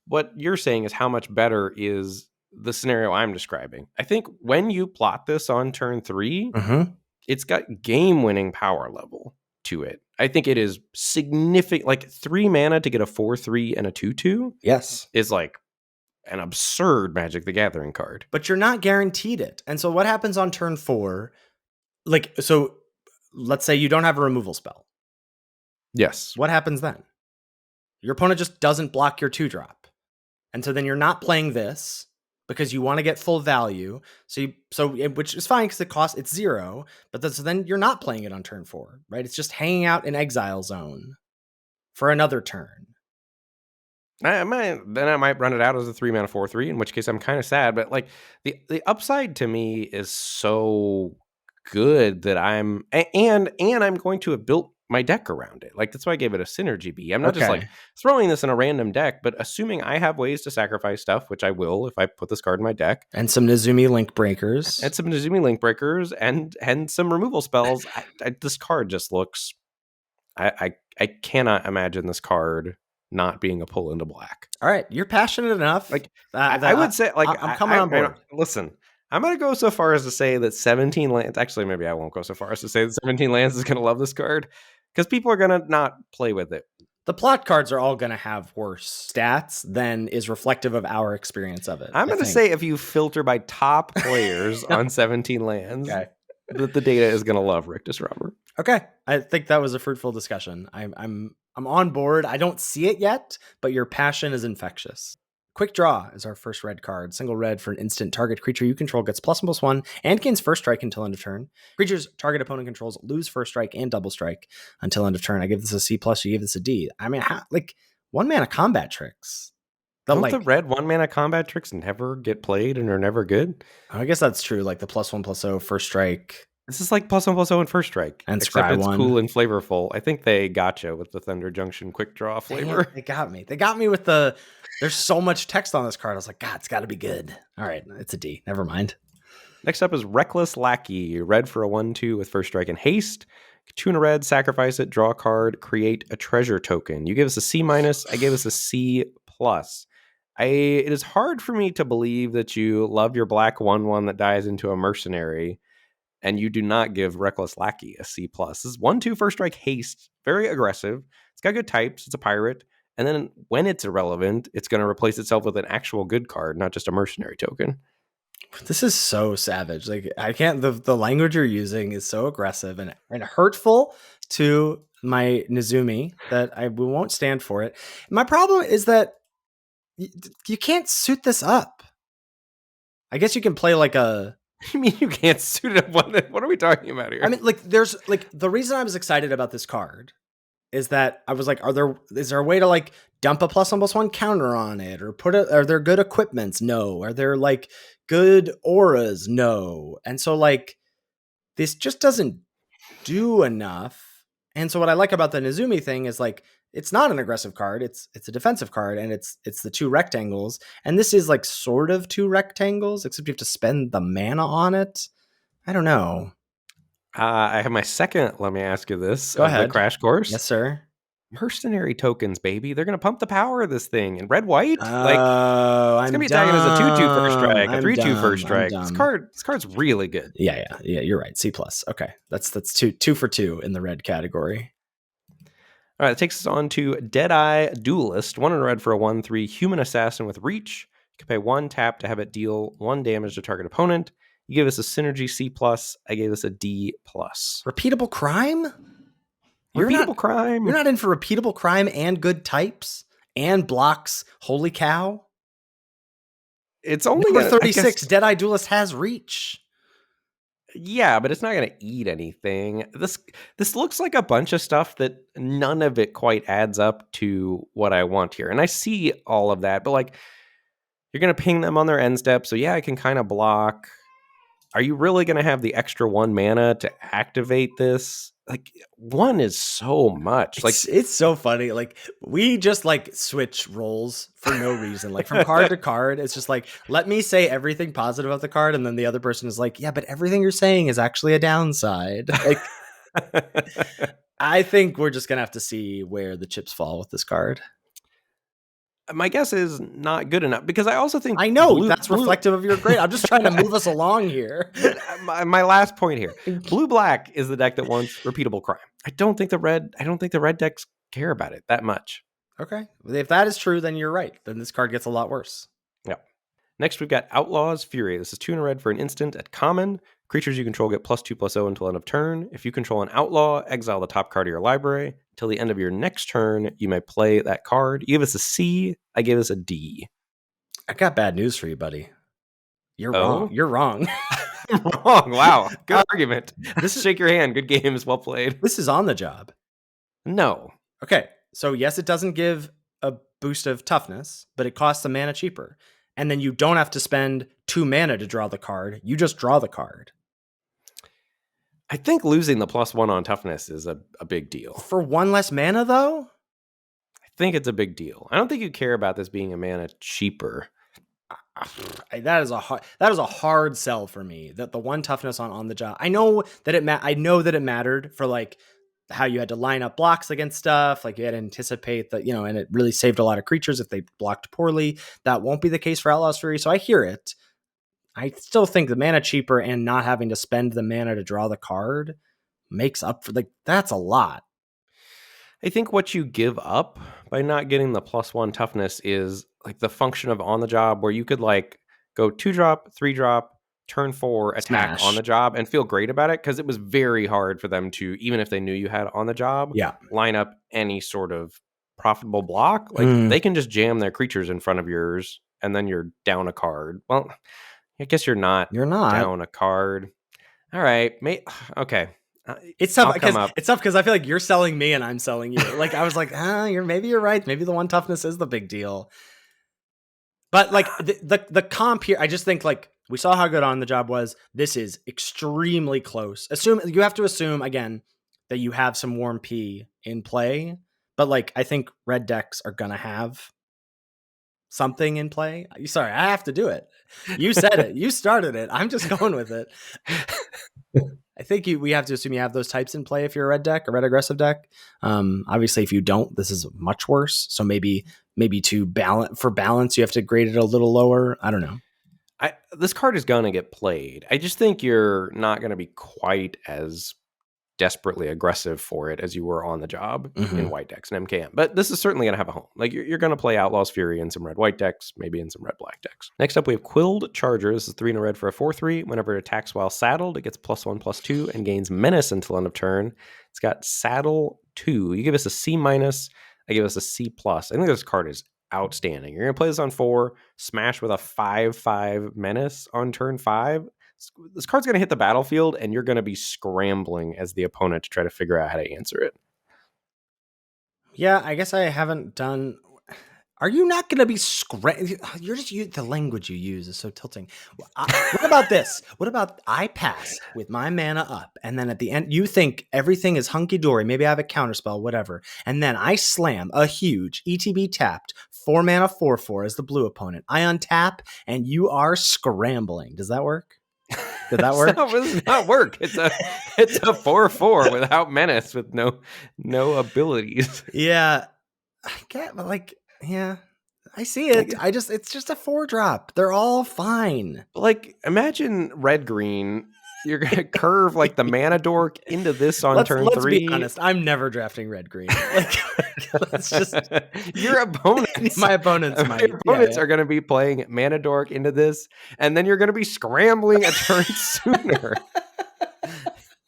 S1: what you're saying is how much better is the scenario I'm describing. I think when you plot this on turn 3, it's got game-winning power level to it. I think it is significant. Like 3 mana to get a 4/3 and a 2/2.
S2: Yes.
S1: Is like an absurd Magic the Gathering card.
S2: But you're not guaranteed it. And so what happens on turn 4? Like, so let's say you don't have a removal spell.
S1: Yes.
S2: What happens then? Your opponent just doesn't block your 2-drop. And so then you're not playing this because you want to get full value. Which is fine because it's 0, but then you're not playing it on turn 4, right? It's just hanging out in exile zone for another turn.
S1: I might run it out as a 3 mana 4/3, in which case I'm kind of sad. But like the upside to me is so good that I'm going to have built my deck around it. Like that's why I gave it a synergy B. I'm not just like throwing this in a random deck, but assuming I have ways to sacrifice stuff, which I will if I put this card in my deck,
S2: and some Nezumi Link Breakers,
S1: and some removal spells. This card just looks. I cannot imagine this card not being a pull into black.
S2: All right, you're passionate enough.
S1: Like I would say, like
S2: I'm coming on board.
S1: Listen, I'm going to go so far as to say that 17 lands. Actually, maybe I won't go so far as to say that 17 lands is going to love this card because people are going to not play with it.
S2: The plot cards are all going to have worse stats than is reflective of our experience of it.
S1: I'm going to say if you filter by top players on 17 lands, okay, the data is going to love Rictus Robber.
S2: Okay, I think that was a fruitful discussion. I'm on board. I don't see it yet, but your passion is infectious. Quick Draw is our first red card. Single red for an instant. Target creature you control gets +1/+1 and gains first strike until end of turn. Creatures target opponent controls lose first strike and double strike until end of turn. I give this a C+. You give this a D. I mean, like 1-mana combat tricks.
S1: Don't the red 1-mana combat tricks never get played and are never good?
S2: I guess that's true. Like the +1/+0 first strike.
S1: This is like +1/+0 and first strike,
S2: and
S1: except it's
S2: one.
S1: cool and flavorful. I think they gotcha with the Thunder Junction quick draw flavor.
S2: They got me. They got me with the. There's so much text on this card. I was like, God, it's got to be good. All right, it's a D. Never mind.
S1: Next up is Reckless Lackey. Red for a 1/2 with first strike and haste. 2 and a red, sacrifice it, draw a card, create a treasure token. You give us a C-. I gave us a C+. It is hard for me to believe that you love your black 1/1 that dies into a mercenary, and you do not give Reckless Lackey a C+. This is 1/2 first strike haste. Very aggressive. It's got good types. It's a pirate. And then when it's irrelevant, it's going to replace itself with an actual good card, not just a mercenary token.
S2: This is so savage. Like, I can't, the language you're using is so aggressive and hurtful to my Nezumi that we won't stand for it. My problem is that you can't suit this up. I guess you can play like a.
S1: I mean, you can't suit it up. What are we talking about here?
S2: I mean, like, there's like the reason I was excited about this card is that I was like, is there a way to like dump a +1/+1 counter on it, or are there good equipments? No. Are there like good auras? No. And so like this just doesn't do enough. And so what I like about the Nezumi thing is like it's not an aggressive card. It's a defensive card, and it's the 2 rectangles. And this is like sort of 2 rectangles, except you have to spend the mana on it. I don't know.
S1: I have my second. Let me ask you this.
S2: Go ahead.
S1: The crash course.
S2: Yes, sir.
S1: Mercenary tokens, baby. They're going to pump the power of this thing. And red white, it's
S2: going
S1: to be attacking as a 2/2 first strike, a 3/2 first strike. This card's really good.
S2: Yeah. You're right. C+. Okay, that's 2 for 2 in the red category.
S1: All right, that takes us on to Deadeye Duelist. 1 in red for a 1/3 human assassin with reach. You can pay 1 tap to have it deal 1 damage to target opponent. You give us a synergy C+. I gave us a D+.
S2: Repeatable crime?
S1: Repeatable crime?
S2: You're not in for repeatable crime and good types and blocks. Holy cow.
S1: It's only
S2: number 36. Deadeye Duelist has reach.
S1: Yeah, but it's not going to eat anything. This looks like a bunch of stuff that none of it quite adds up to what I want here. And I see all of that, but like you're going to ping them on their end step. So yeah, I can kind of block. Are you really going to have the extra 1 mana to activate this? Like 1 is so much. Like
S2: it's so funny. Like we just like switch roles for no reason. Like from card to card, it's just like, let me say everything positive about the card, and then the other person is like, yeah, but everything you're saying is actually a downside. Like I think we're just gonna have to see where the chips fall with this card.
S1: My guess is not good enough, because I also think
S2: I know that's reflective of your grade. I'm just trying to move us along here.
S1: My last point here: blue-black is the deck that wants repeatable crime. I don't think the red decks care about it that much.
S2: Okay, if that is true, then you're right. Then this card gets a lot worse.
S1: Yeah. Next, we've got Outlaws Fury. This is 2 in red for an instant at common. Creatures you control get +2/+0 until end of turn. If you control an outlaw, exile the top card of your library. Till the end of your next turn, you may play that card. You give us a C. I gave us a D.
S2: I got bad news for you, buddy. You're wrong. You're wrong.
S1: I'm wrong. Wow. Good argument. Shake your hand. Good games. Well played.
S2: This is on the job.
S1: No.
S2: Okay. So yes, it doesn't give a boost of toughness, but it costs a mana cheaper. And then you don't have to spend 2 mana to draw the card. You just draw the card.
S1: I think losing the +1 on toughness is a big deal.
S2: For 1 less mana, though?
S1: I think it's a big deal. I don't think you care about this being a mana cheaper.
S2: That is a hard sell for me. That the 1 toughness on the job. I know that it mattered for like how you had to line up blocks against stuff. Like you had to anticipate that, and it really saved a lot of creatures if they blocked poorly. That won't be the case for Outlaws Fury. So I hear it. I still think the mana cheaper and not having to spend the mana to draw the card makes up for that's a lot.
S1: I think what you give up by not getting the +1 toughness is like the function of on the job, where you could like go 2-drop, 3-drop, turn 4 attack
S2: Smash.
S1: on the job and feel great about it, because it was very hard for them to, even if they knew you had on the job,
S2: Yeah.
S1: line up any sort of profitable block. Like
S2: Mm.
S1: they can just jam their creatures in front of yours and then you're down a card. Well, I guess you're not down a card. All right. Okay.
S2: It's tough
S1: I'll come
S2: because
S1: up.
S2: I feel like you're selling me and I'm selling you. Like I was like, maybe you're right. Maybe the 1 toughness is the big deal. But like the comp here, I just think like we saw how good on the job was. This is extremely close. You have to assume again that you have some Warm P in play, but like I think red decks are gonna have something in play. Sorry, I have to do it. You said it. You started it. I'm just going with it. I think we have to assume you have those types in play if you're a red deck, a red aggressive deck. Obviously, if you don't, this is much worse. So maybe to balance, you have to grade it a little lower. I don't know.
S1: This card is going to get played. I just think you're not going to be quite as desperately aggressive for it as you were on the job in white decks and MKM. But this is certainly going to have a home. Like you're going to play Outlaws Fury in some red-white decks, maybe in some red-black decks. Next up, we have Quilled Charger. This is 3 and a red for a 4/3. Whenever it attacks while saddled, it gets +1/+2 and gains Menace until end of turn. It's got Saddle 2. You give us a C-. I give us a C+. I think this card is outstanding. You're going to play this on 4, smash with a 5/5 Menace on turn 5. This card's going to hit the battlefield, and you're going to be scrambling as the opponent to try to figure out how to answer it.
S2: Yeah, I guess I haven't done... Are you not going to be You're just... the language you use is so tilting. What about this? What about I pass with my mana up, and then at the end, you think everything is hunky-dory. Maybe I have a counterspell, whatever. And then I slam a huge ETB tapped 4 mana 4/4 as the blue opponent. I untap, and you are scrambling. Does that work? Did that work?
S1: No, it does not work. It's a 4/4 without Menace, with no abilities.
S2: Yeah, I get, but like, yeah, I see it. It's just a 4-drop. They're all fine.
S1: Like, imagine red-green. You're gonna curve like the mana dork into this on turn 3.
S2: Let's be honest. I'm never drafting red-green. Like, let's just...
S1: your opponents.
S2: My opponents might.
S1: Your opponents are gonna be playing mana dork into this, and then you're gonna be scrambling a turn sooner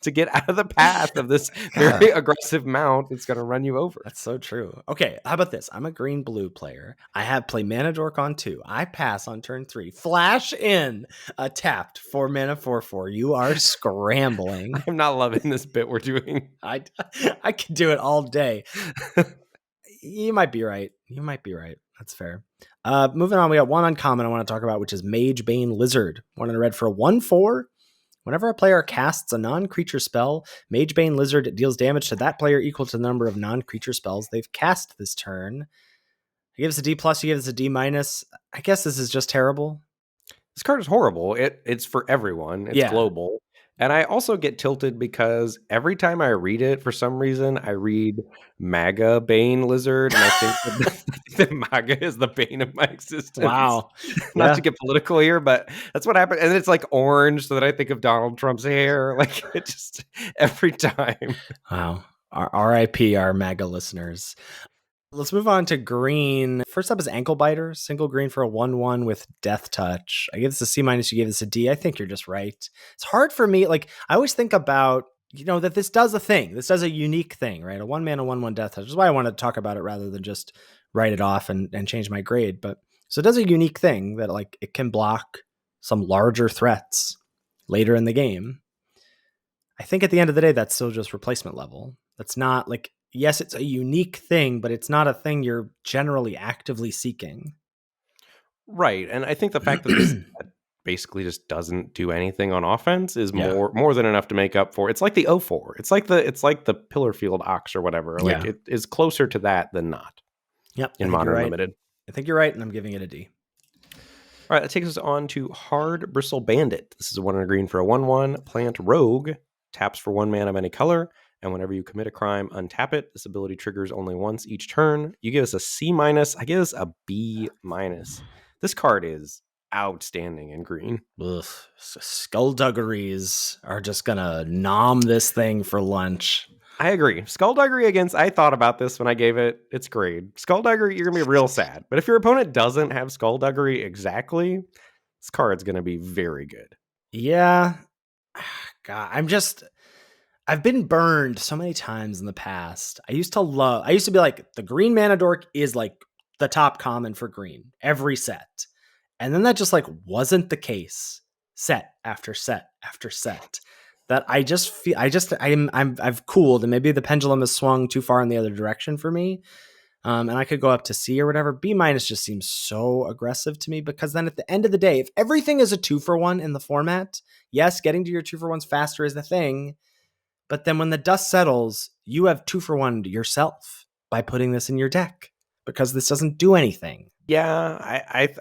S1: to get out of the path of this very aggressive mount that's going to run you over.
S2: That's so true. Okay, how about this? I'm a green-blue player. I have play Mana Dork on 2. I pass on turn 3. Flash in a tapped 4 mana 4/4. You are scrambling.
S1: I'm not loving this bit we're doing.
S2: I could do it all day. You might be right. That's fair. Moving on, we got one uncommon I want to talk about, which is Magebane Lizard. 1 in a red for a 1/4. Whenever a player casts a non-creature spell, Magebane Lizard deals damage to that player equal to the number of non-creature spells they've cast this turn. I give us a D+, you give us a D-. I guess this is just terrible.
S1: This card is horrible. It's for everyone. It's global. And I also get tilted because every time I read it, for some reason, I read MAGA Bane Lizard, and I think that MAGA is the bane of my existence.
S2: Wow.
S1: Not to get political here, but that's what happened. And it's like orange, so that I think of Donald Trump's hair. Like, it just, every time.
S2: Wow. RIP our MAGA listeners. Let's move on to green. First up is Ankle Biter, single green for a 1/1 with Death Touch. I give this a C-, you give this a D. I think you're just right. It's hard for me. Like, I always think about, that this does a thing. This does a unique thing, right? A 1 mana 1/1 Death Touch. That's why I wanted to talk about it rather than just write it off and change my grade. But so it does a unique thing that, like, it can block some larger threats later in the game. I think at the end of the day, that's still just replacement level. That's not like, yes, it's a unique thing, but it's not a thing you're generally actively seeking.
S1: Right. And I think the fact that this basically just doesn't do anything on offense is more than enough to make up for. It's like the 0/4. It's like the Pillarfield Ox or whatever. Like, it is closer to that than not.
S2: Yep.
S1: In Modern Limited.
S2: I think you're right, and I'm giving it a D.
S1: All right, that takes us on to Hard Bristle Bandit. This is a 1 in a green for a 1/1 plant rogue. Taps for 1 mana of any color. And whenever you commit a crime, untap it. This ability triggers only once each turn. You give us a C-. I give us a B-. This card is outstanding in green.
S2: Ugh. Skullduggeries are just going to nom this thing for lunch.
S1: I agree. Skullduggery against... I thought about this when I gave it its grade. Skullduggery, you're going to be real sad. But if your opponent doesn't have Skullduggery exactly, this card's going to be very good.
S2: Yeah. God, I've been burned so many times in the past. I used to be like, the green mana dork is like the top common for green every set. And then that just like wasn't the case set after set after set. That I just feel, I've cooled, and maybe the pendulum has swung too far in the other direction for me. And I could go up to C or whatever. B minus just seems so aggressive to me, because then at the end of the day, if everything is a 2-for-1 in the format, yes, getting to your 2-for-1s faster is the thing. But then when the dust settles, you have 2-for-1 yourself by putting this in your deck, because this doesn't do anything.
S1: Yeah,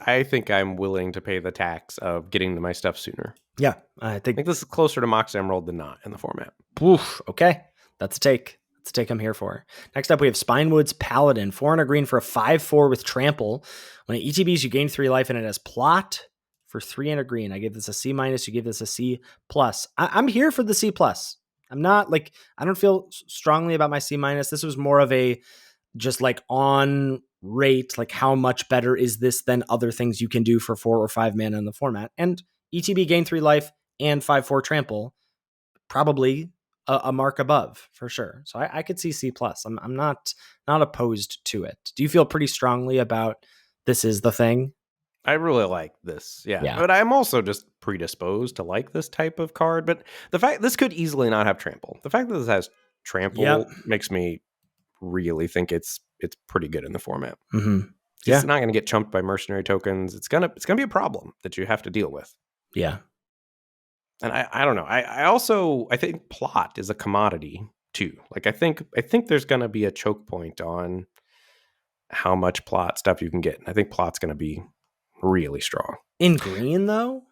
S1: I think I'm willing to pay the tax of getting to my stuff sooner.
S2: Yeah, I
S1: I
S2: think.
S1: think this is closer to Mox Emerald than not in the format.
S2: Oof, okay, that's a take. That's a take I'm here for. Next up, we have Spinewood's Paladin, 4 and a green for a 5/4 with trample. When it ETBs, you gain 3 life, and it has plot for 3 and a green. I give this a C minus. You give this a C plus. I'm here for the C plus. I'm not like, I don't feel strongly about my C minus. This was more of a just like on rate, like how much better is this than other things you can do for 4 or 5 mana in the format. And ETB gain 3 life and 5/4 trample, probably a mark above for sure. So I could see C plus. I'm not opposed to it. Do you feel pretty strongly about this is the thing?
S1: I really like this, yeah. But I'm also just predisposed to like this type of card. But the fact this could easily not have trample. The fact that this has trample makes me really think it's pretty good in the format.
S2: Mm-hmm.
S1: It's not going to get chumped by mercenary tokens. It's gonna be a problem that you have to deal with.
S2: Yeah.
S1: And I don't know. I think plot is a commodity too. Like I think there's gonna be a choke point on how much plot stuff you can get. And I think plot's gonna be really strong.
S2: In green though?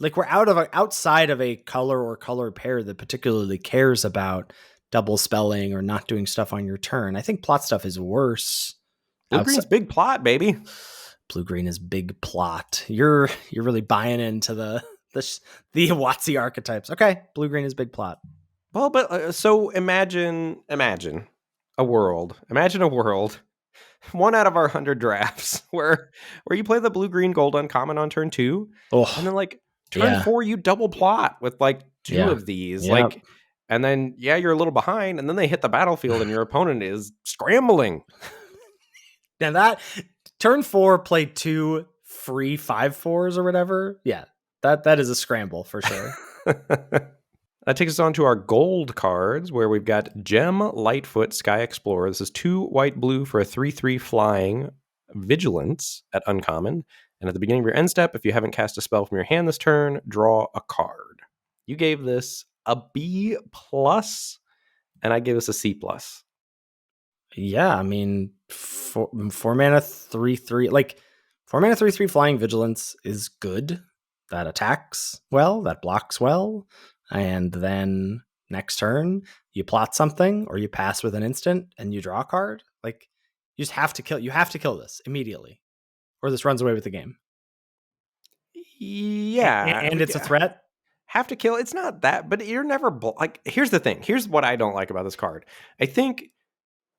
S2: Like we're outside of a color or color pair that particularly cares about double spelling or not doing stuff on your turn. I think plot stuff is worse.
S1: Blue green's big plot, baby.
S2: Blue green is big plot. You're really buying into the WotC archetypes. Okay, blue green is big plot.
S1: Well, but so imagine a world. Imagine a world. 1 out of our 100 drafts where you play the blue green gold uncommon on turn 2, and then like turn 4 you double plot with like 2 of these, like, and then you're a little behind, and then they hit the battlefield and your opponent is scrambling.
S2: Now that turn 4 play 2 free 5/4s or whatever. Yeah, that is a scramble for sure.
S1: That takes us on to our gold cards, where we've got Gem, Lightfoot, Sky Explorer. This is 2 white blue for a 3/3 flying vigilance at uncommon. And at the beginning of your end step, if you haven't cast a spell from your hand this turn, draw a card. You gave this a B plus, and I gave this a C plus.
S2: Yeah, I mean, 4 mana 3/3, like 4 mana 3/3 flying vigilance is good. That attacks well, that blocks well. And then next turn, you plot something or you pass with an instant and you draw a card. Like, you just have to kill. You have to kill this immediately, or this runs away with the game.
S1: Yeah,
S2: and it's a threat.
S1: Have to kill. It's not that, but you're never like. Here's the thing. Here's what I don't like about this card. I think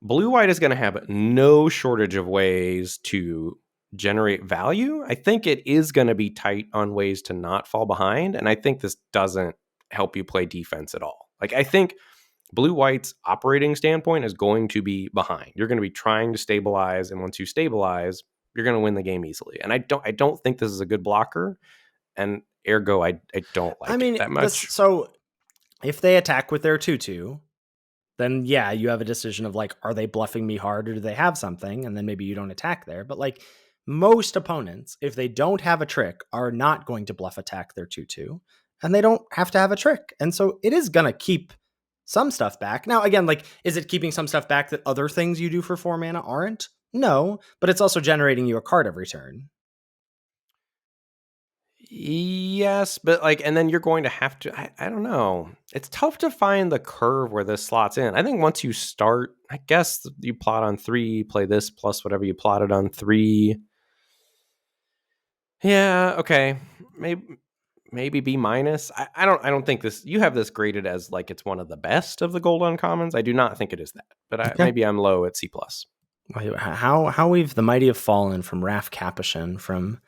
S1: blue white is going to have no shortage of ways to generate value. I think it is going to be tight on ways to not fall behind, and I think this doesn't help you play defense at all. Like, I think blue white's operating standpoint is going to be behind. You're going to be trying to stabilize, and once you stabilize, you're going to win the game easily. And I don't think this is a good blocker, and ergo I don't like it that much.
S2: So if they attack with their 2/2, then yeah, you have a decision of like, are they bluffing me hard, or do they have something? And then maybe you don't attack there. But like, most opponents, if they don't have a trick, are not going to bluff attack their 2/2. And they don't have to have a trick. And so it is going to keep some stuff back. Now, again, like, is it keeping some stuff back that other things you do for 4 mana aren't? No, but it's also generating you a card every turn.
S1: Yes, but like, and then you're going to have to, I don't know. It's tough to find the curve where this slots in. I think once you start, I guess you plot on 3, play this plus whatever you plotted on 3. Yeah, okay. Maybe B minus. I don't think this, you have this graded as like it's one of the best of the gold uncommons. I do not think it is that, but maybe I'm low at C plus.
S2: How we've the mighty have fallen from Raf Capuchin from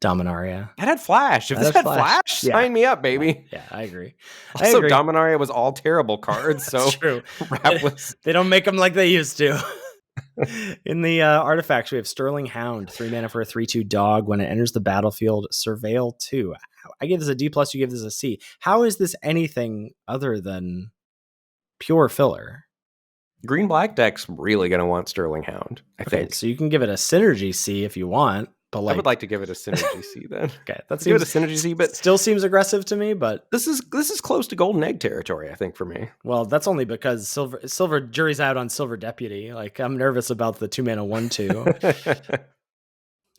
S2: Dominaria.
S1: It had Flash. If
S2: That
S1: this
S2: is
S1: had
S2: Flash.
S1: Flash,
S2: Yeah.
S1: sign me up, baby.
S2: Yeah, I agree.
S1: Also, Dominaria was all terrible cards,
S2: That's
S1: so
S2: true.
S1: Wrap was...
S2: They don't make them like they used to. In the artifacts, we have Sterling Hound, 3 mana for a 3/2 dog. When it enters the battlefield, surveil 2. I give this a D+, you give this a C. How is this anything other than pure filler?
S1: Green-black deck's really going to want Sterling Hound, I think.
S2: So you can give it a synergy C if you want, but
S1: I would like to give it a synergy C then.
S2: Okay, that
S1: give
S2: seems
S1: it a synergy C, but
S2: still seems aggressive to me. But
S1: this is close to Golden Egg territory, I think, for me.
S2: Well, that's only because silver jury's out on Silver Deputy. Like, I'm nervous about the 2 mana 1/2.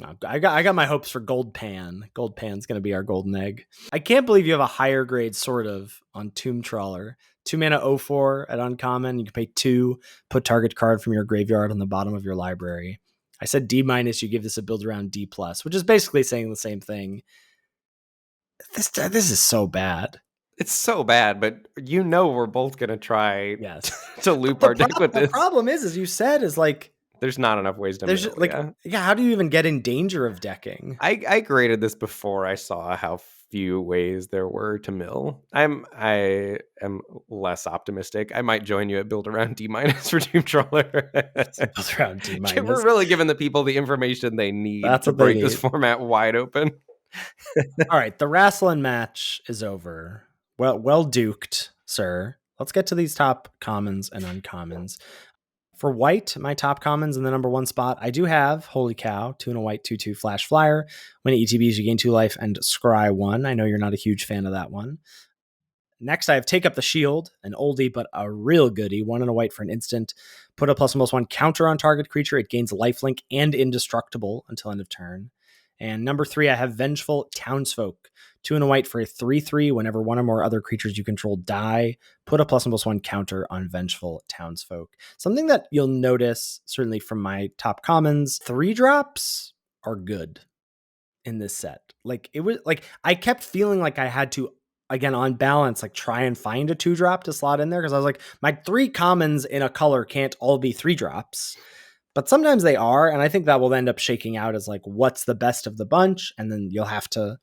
S2: No, I got my hopes for Gold Pan. Gold Pan's going to be our golden egg. I can't believe you have a higher grade sort of on Tomb Trawler. 2 mana 0/4 at uncommon. You can pay 2, put target card from your graveyard on the bottom of your library. I said D-, you give this a build around D+, which is basically saying the same thing. This is so bad.
S1: It's so bad, but we're both going to try to loop
S2: the
S1: our deck with this.
S2: The problem is, as you said, is like,
S1: there's not enough ways to
S2: there's
S1: middle,
S2: how do you even get in danger of decking?
S1: I graded this before I saw how few ways there were to mill. I am less optimistic. I might join you at build around D- for Tomb Trawler.
S2: Build around D-.
S1: We're really giving the people the information they need to break this format wide open.
S2: All right, the wrestling match is over. Well duked, sir. Let's get to these top commons and uncommons. For white, my top commons in the number 1 spot, I do have Holy Cow, 2 and a white, 2/2 Flash Flyer. When it ETBs, you gain 2 life, and Scry 1. I know you're not a huge fan of that one. Next, I have Take Up the Shield, an oldie but a real goodie. 1 and a white for an instant. Put a +1/+1 counter on target creature. It gains lifelink and indestructible until end of turn. And number 3, I have Vengeful Townsfolk. 2 and a white for a 3/3. Whenever one or more other creatures you control die, put a +1/+1 counter on Vengeful Townsfolk. Something that you'll notice, certainly from my top commons, 3-drops are good in this set. Like, it was like, I kept feeling like I had to, again, on balance, like, try and find a 2-drop to slot in there, because I was like, my 3 commons in a color can't all be 3-drops. But sometimes they are, and I think that will end up shaking out as like, what's the best of the bunch, and then you'll have to,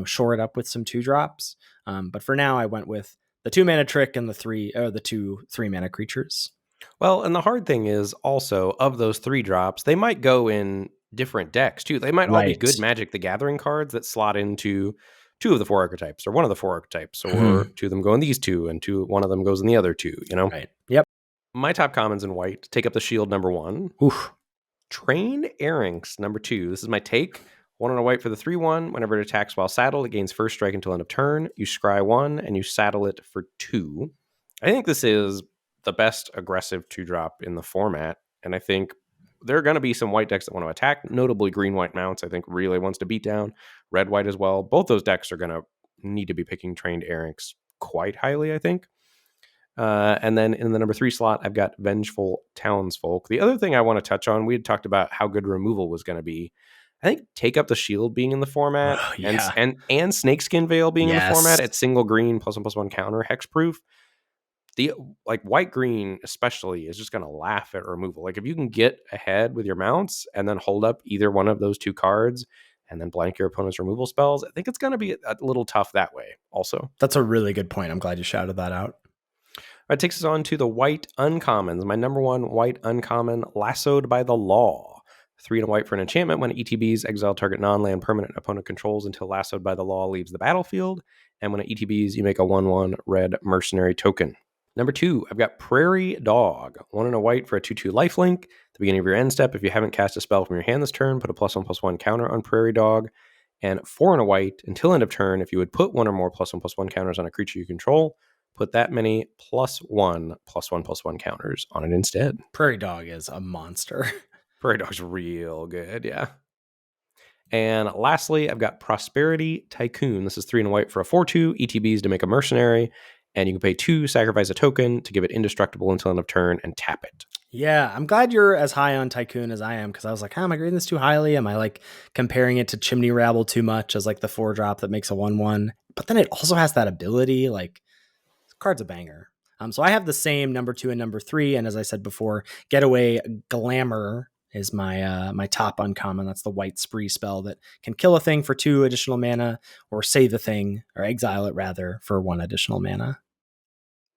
S2: shore it up with some 2-drops. But for now, I went with the 2 mana trick and the 2 3-mana creatures.
S1: Well, and the hard thing is also, of those 3-drops, they might go in different decks too. They might all be good Magic the Gathering cards that slot into 2 of the 4 archetypes, or 1 of the 4 archetypes, or 2 of them go in these 2, and 1 of them goes in the other 2.
S2: Right. Yep.
S1: My top commons in white: Take Up the Shield, number 1.
S2: Oof.
S1: Trained Erranks, number 2. This is my take. 1 and a white for the 3/1. Whenever it attacks while saddled, it gains first strike until end of turn. You scry 1 and you saddle it for 2. I think this is the best aggressive 2-drop in the format, and I think there are going to be some white decks that want to attack, notably green-white mounts. I think Relay wants to beat down red-white as well. Both those decks are going to need to be picking Trained Erranks quite highly, I think. And then in the number 3 slot, I've got Vengeful Townsfolk. The other thing I want to touch on, we had talked about how good removal was going to be. I think Take Up the Shield being in the format, and Snakeskin Veil being in the format at single green +1/+1 counter hexproof. The white green especially is just going to laugh at removal. Like, if you can get ahead with your mounts and then hold up either one of those 2 cards and then blank your opponent's removal spells, I think it's going to be a little tough that way also.
S2: That's a really good point. I'm glad you shouted that out.
S1: It takes us on to the white uncommons. My number 1 white uncommon, Lassoed by the Law. 3 and a white for an enchantment. When it ETBs, exile target non-land permanent opponent controls until Lassoed by the Law leaves the battlefield. And when it ETBs, you make a 1/1 red mercenary token. Number 2, I've got Prairie Dog. 1 and a white for a 2/2 lifelink. At the beginning of your end step, if you haven't cast a spell from your hand this turn, put a +1/+1 counter on Prairie Dog. And 4 and a white until end of turn, if you would put 1 or more +1/+1 counters on a creature you control, put that many +1/+1/+1 counters on it instead.
S2: Prairie Dog is a monster.
S1: Prairie Dog's real good, yeah. And lastly, I've got Prosperity Tycoon. This is 3 and a white for a 4/2, ETBs to make a mercenary, and you can pay 2, sacrifice a token to give it indestructible until end of turn, and tap it.
S2: Yeah, I'm glad you're as high on Tycoon as I am, because I was like, am I grading this too highly? Am I like comparing it to Chimney Rabble too much as like the 4-drop that makes a 1/1? But then it also has that ability, like, this card's a banger. So I have the same number 2 and number 3, and as I said before, Getaway Glamour is my top uncommon. That's the white spree spell that can kill a thing for 2 additional mana, or save a thing, or exile it rather, for 1 additional mana.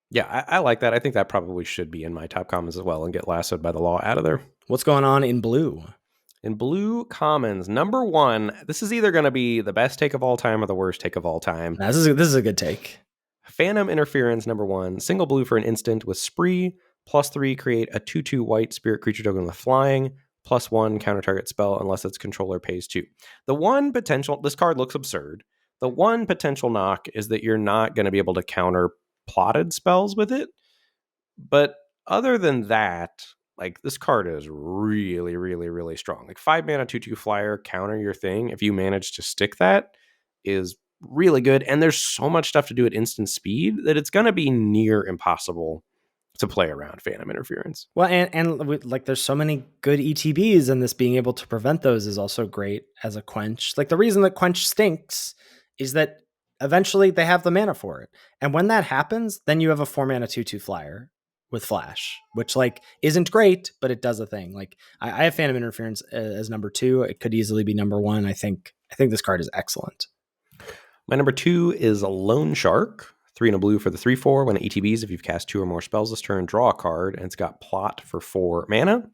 S1: Yeah, I like that. I think that probably should be in my top commons as well and get lassoed by the law out of there.
S2: What's going on in blue?
S1: In blue commons, number 1, this is either going to be the best take of all time or the worst take of all time.
S2: Now, this is a good take.
S1: Phantom Interference, number 1, single blue for an instant with spree, +3, create a 2/2 white spirit creature token with flying, +1, counter target spell unless its controller pays 2. The one potential, this card looks absurd. The one potential knock is that you're not going to be able to counter plotted spells with it. But other than that, like, this card is really, really, really strong. Like, 5 mana, 2/2 flyer, counter your thing. If you manage to stick that, is really good. And there's so much stuff to do at instant speed that it's going to be near impossible to play around Phantom Interference.
S2: Well, and like, there's so many good ETBs, and this being able to prevent those is also great as a quench. Like, the reason that quench stinks is that eventually they have the mana for it. And when that happens, then you have a 4 mana 2/2 flyer with flash, which, like, isn't great, but it does a thing. Like, I have Phantom Interference as number 2. It could easily be number 1. I think this card is excellent.
S1: My number 2 is a Lone Shark. 3 and a blue for the 3/4. When it ETBs, if you've cast 2 or more spells this turn, draw a card, and it's got plot for 4 mana.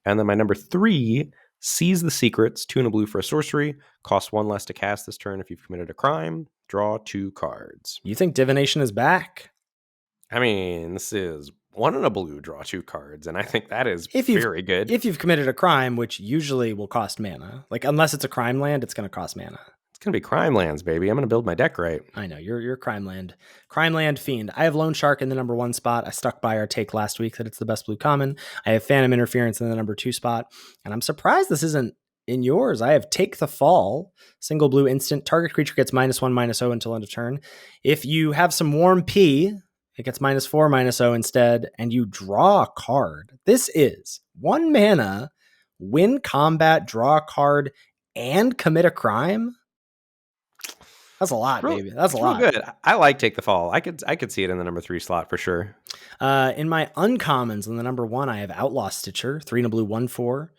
S1: And then my number 3, Seize the Secrets. 2 and a blue for a sorcery. Costs 1 less to cast this turn if you've committed a crime. Draw 2 cards.
S2: You think Divination is back?
S1: I mean, this is 1 and a blue, draw 2 cards, and I think that is very good.
S2: If you've committed a crime, which usually will cost mana. Like, unless it's a crime land, it's going to cost mana.
S1: It's going to be crime lands, baby. I'm going to build my deck right.
S2: I know, you're crime land fiend. I have Lone Shark in the number 1 spot. I stuck by our take last week that it's the best blue common. I have Phantom Interference in the number 2 spot, and I'm surprised this isn't in yours. I have Take the Fall, single blue instant. Target creature gets -1/-0 until end of turn. If you have some warm P, it gets -4/-0 instead, and you draw a card. This is 1 mana, win combat, draw a card, and commit a crime. That's a lot, baby. That's a lot.
S1: Good. I like Take the Fall. I could see it in the number 3 slot for sure.
S2: In my uncommons, in the number 1, I have Outlaw Stitcher, 3 and a blue, 1/4.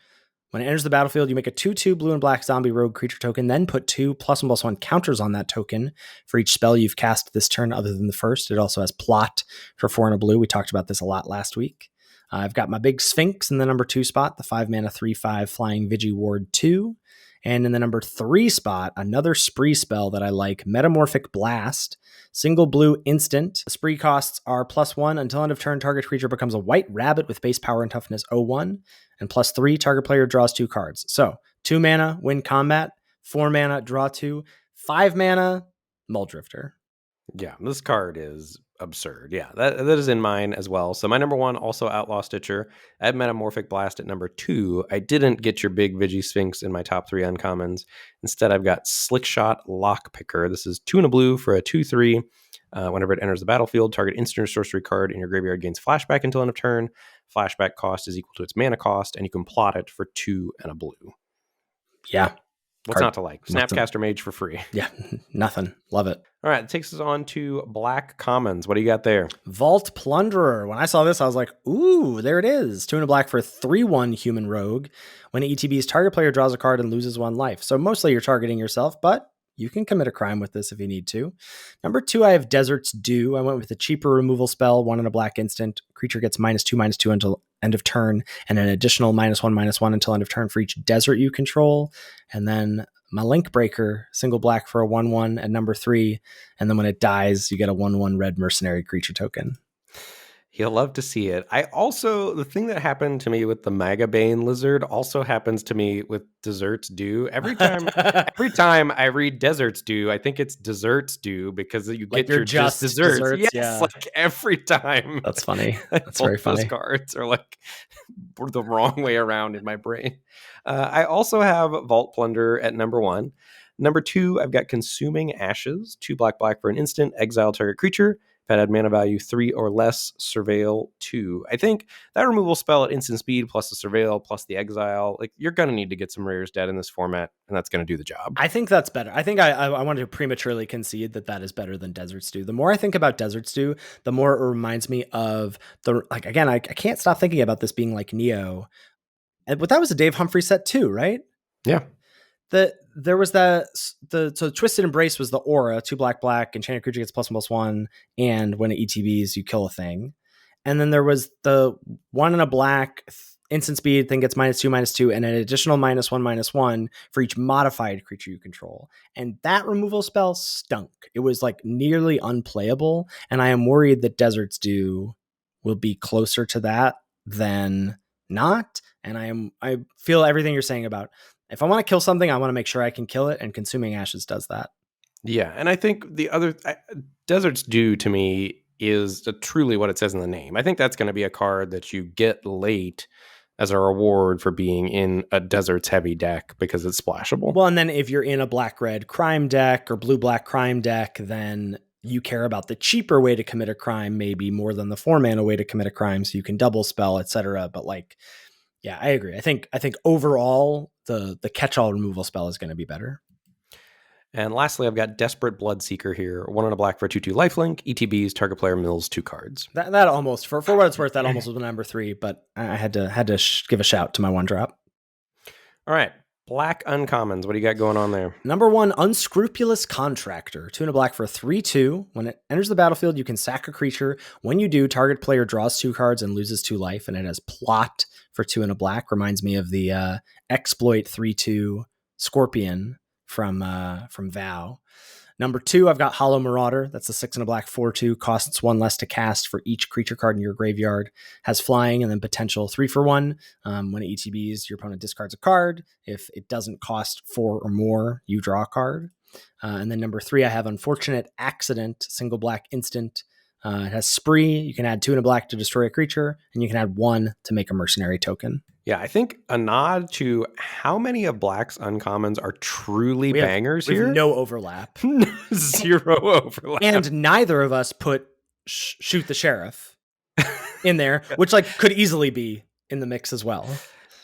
S2: When it enters the battlefield, you make a 2/2 blue and black zombie rogue creature token, then put 2 +1/+1 counters on that token for each spell you've cast this turn other than the first. It also has plot for 4 and a blue. We talked about this a lot last week. I've got my big Sphinx in the number 2 spot, the 5 mana 3/5 flying Vigi Ward 2. And in the number 3 spot, another spree spell that I like, Metamorphic Blast. Single blue instant. The spree costs are +1 until end of turn. Target creature becomes a white rabbit with base power and toughness 0/1. And +3, target player draws 2 cards. So 2 mana, win combat. 4 mana, draw 2. 5 mana, Muldrifter.
S1: Yeah, this card is absurd. Yeah, that is in mine as well. So my number 1, also Outlaw Stitcher. I had Metamorphic Blast at number 2. I didn't get your big Vigi Sphinx in my top 3 uncommons. Instead, I've got Slickshot Lockpicker. This is 2 and a blue for a 2/3. Whenever it enters the battlefield, target instant or sorcery card in your graveyard gains flashback until end of turn. Flashback cost is equal to its mana cost, and you can plot it for 2 and a blue.
S2: Yeah.
S1: What's not to like? Snapcaster Mage for free.
S2: Yeah, nothing. Love it.
S1: All right, it takes us on to black commons. What do you got there?
S2: Vault Plunderer. When I saw this, I was like, ooh, there it is. 2 and a black for 3/1 human rogue. When it ETBs, target player draws a card and loses 1 life. So mostly you're targeting yourself, but you can commit a crime with this if you need to. Number 2, I have Desert's Dew. I went with a cheaper removal spell, 1 and a black instant. Creature gets -2/-2 until end of turn, and an additional -1/-1 until end of turn for each desert you control. And then my Link Breaker, single black for a 1/1 at number 3. And then when it dies, you get a 1/1 red mercenary creature token.
S1: You'll love to see it. The thing that happened to me with the Magabane Lizard also happens to me with Desert's Dew. Every time I read Desert's Dew, I think it's Dessert's Dew because you get your just desserts. Yes,
S2: yeah.
S1: Like every time.
S2: That's funny. That's very funny.
S1: Those cards are like the wrong way around in my brain. I also have Vault Plunder at number 1. Number 2, I've got Consuming Ashes, 2 black for an instant, exile target creature. If it had mana value 3 or less, surveil 2. I think that removal spell at instant speed plus the surveil plus the exile, like, you're going to need to get some rares dead in this format, and that's going to do the job.
S2: I think that's better. I think I wanted to prematurely concede that is better than Desert Stew. The more I think about Desert Stew, the more it reminds me of I can't stop thinking about this being like Neo. But that was a Dave Humphrey set too, right?
S1: Yeah.
S2: There was so Twisted Embrace was the aura, 2 black, enchanted creature gets +1/+1, and when it ETBs, you kill a thing. And then there was the 1 and a black instant speed thing gets -2/-2, and an additional -1/-1 for each modified creature you control. And that removal spell stunk. It was like nearly unplayable, and I am worried that Desert's Due will be closer to that than not. And I feel everything you're saying about, if I want to kill something, I want to make sure I can kill it, and Consuming Ashes does that.
S1: Yeah, and I think the other Desert's Due to me is truly what it says in the name. I think that's going to be a card that you get late as a reward for being in a Deserts heavy deck because it's splashable.
S2: Well, and then if you're in a black-red crime deck or blue-black crime deck, then you care about the cheaper way to commit a crime maybe more than the 4-mana way to commit a crime, so you can double spell, etc. But like, yeah, I agree. I think overall the catch-all removal spell is going to be better.
S1: And lastly, I've got Desperate Bloodseeker here. 1 and a black for 2/2 lifelink. ETBs, target player mills 2 cards.
S2: That almost, for what it's worth, that almost was number 3, but I had to give a shout to my 1-drop.
S1: All right. Black uncommons. What do you got going on there?
S2: Number 1, Unscrupulous Contractor. 2 and a black for 3/2. When it enters the battlefield, you can sack a creature. When you do, target player draws 2 cards and loses 2 life, and it has Plot for 2 and a black. Reminds me of the Exploit 3/2 Scorpion from Vow. Number 2, I've got Hollow Marauder. That's a 6 and a black 4/2. Costs 1 less to cast for each creature card in your graveyard. Has flying and then potential 3 for 1. When it ETBs, your opponent discards a card. If it doesn't cost 4 or more, you draw a card. And then number 3, I have Unfortunate Accident, single black instant. It has Spree. You can add 2 and a black to destroy a creature, and you can add 1 to make a mercenary token.
S1: Yeah, I think a nod to how many of Black's uncommons are truly bangers here.
S2: No overlap.
S1: 0 overlap.
S2: And neither of us put Shoot the Sheriff in there, which like could easily be in the mix as well.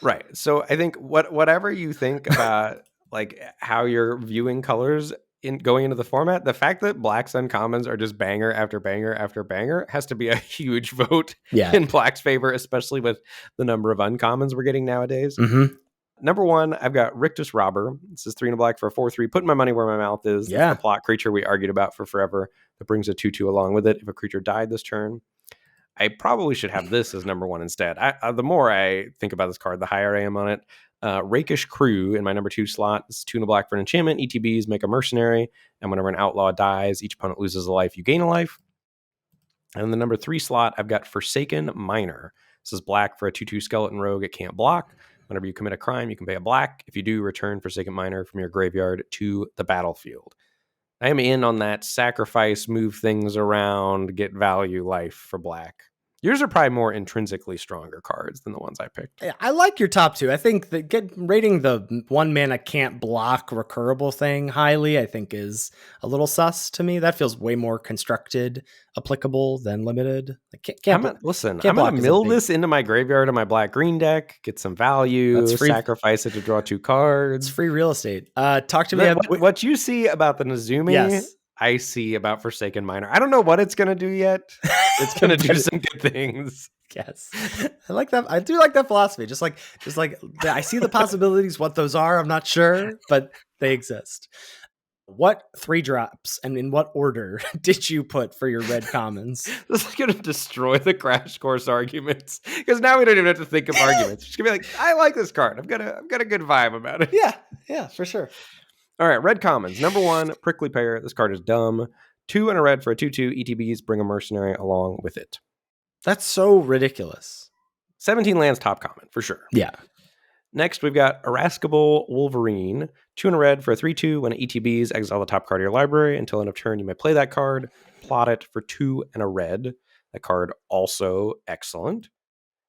S1: Right. So I think whatever you think about like how you're viewing colors in going into the format, the fact that Black's uncommons are just banger after banger after banger has to be a huge vote in Black's favor, especially with the number of uncommons we're getting nowadays.
S2: Mm-hmm.
S1: Number 1, I've got Rictus Robber. This is 3 and a black for a 4/3. Putting my money where my mouth is.
S2: Yeah.
S1: The plot creature we argued about for forever that brings a 2/2 along with it. If a creature died this turn, I probably should have this as number 1 instead. The more I think about this card, the higher I am on it. Rakish Crew in my number 2 slot. This is 2 and a black for an enchantment. ETBs make a mercenary, and whenever an outlaw dies, each opponent loses a life, you gain a life. And in the number 3 slot, I've got Forsaken Miner. This is black for a 2/2 skeleton rogue. It can't block. Whenever you commit a crime, you can pay a black. If you do, return Forsaken Miner from your graveyard to the battlefield. I am in on that sacrifice, move things around, get value life for black. Yours are probably more intrinsically stronger cards than the ones I picked.
S2: I like your top 2. I think that rating the 1 mana can't block recurable thing highly, I think is a little sus to me. That feels way more constructed, applicable than limited. I'm going
S1: to mill this into my graveyard of my black-green deck, get some value, sacrifice it to draw 2 cards.
S2: It's free real estate. Talk to me
S1: about what you see about the Nazumi.
S2: Yes.
S1: I see about Forsaken Miner. I don't know what it's going to do yet. It's going to do some good things.
S2: Yes. I like that. I do like that philosophy. Just like I see the possibilities. What those are, I'm not sure, but they exist. What 3 drops and in what order did you put for your red commons?
S1: This is going to destroy the crash course arguments because now we don't even have to think of arguments. It's going to be like, I like this card. I've got a good vibe about it.
S2: Yeah, for sure.
S1: All right, red commons. Number 1, Prickly Pear. This card is dumb. 2 and a red for a 2/2. ETBs bring a mercenary along with it.
S2: That's so ridiculous.
S1: 17 lands top common, for sure.
S2: Yeah.
S1: Next, we've got Irascible Wolverine. 2 and a red for a 3/2. When it ETBs, exile the top card of your library. Until end of turn, you may play that card. Plot it for 2 and a red. That card also excellent.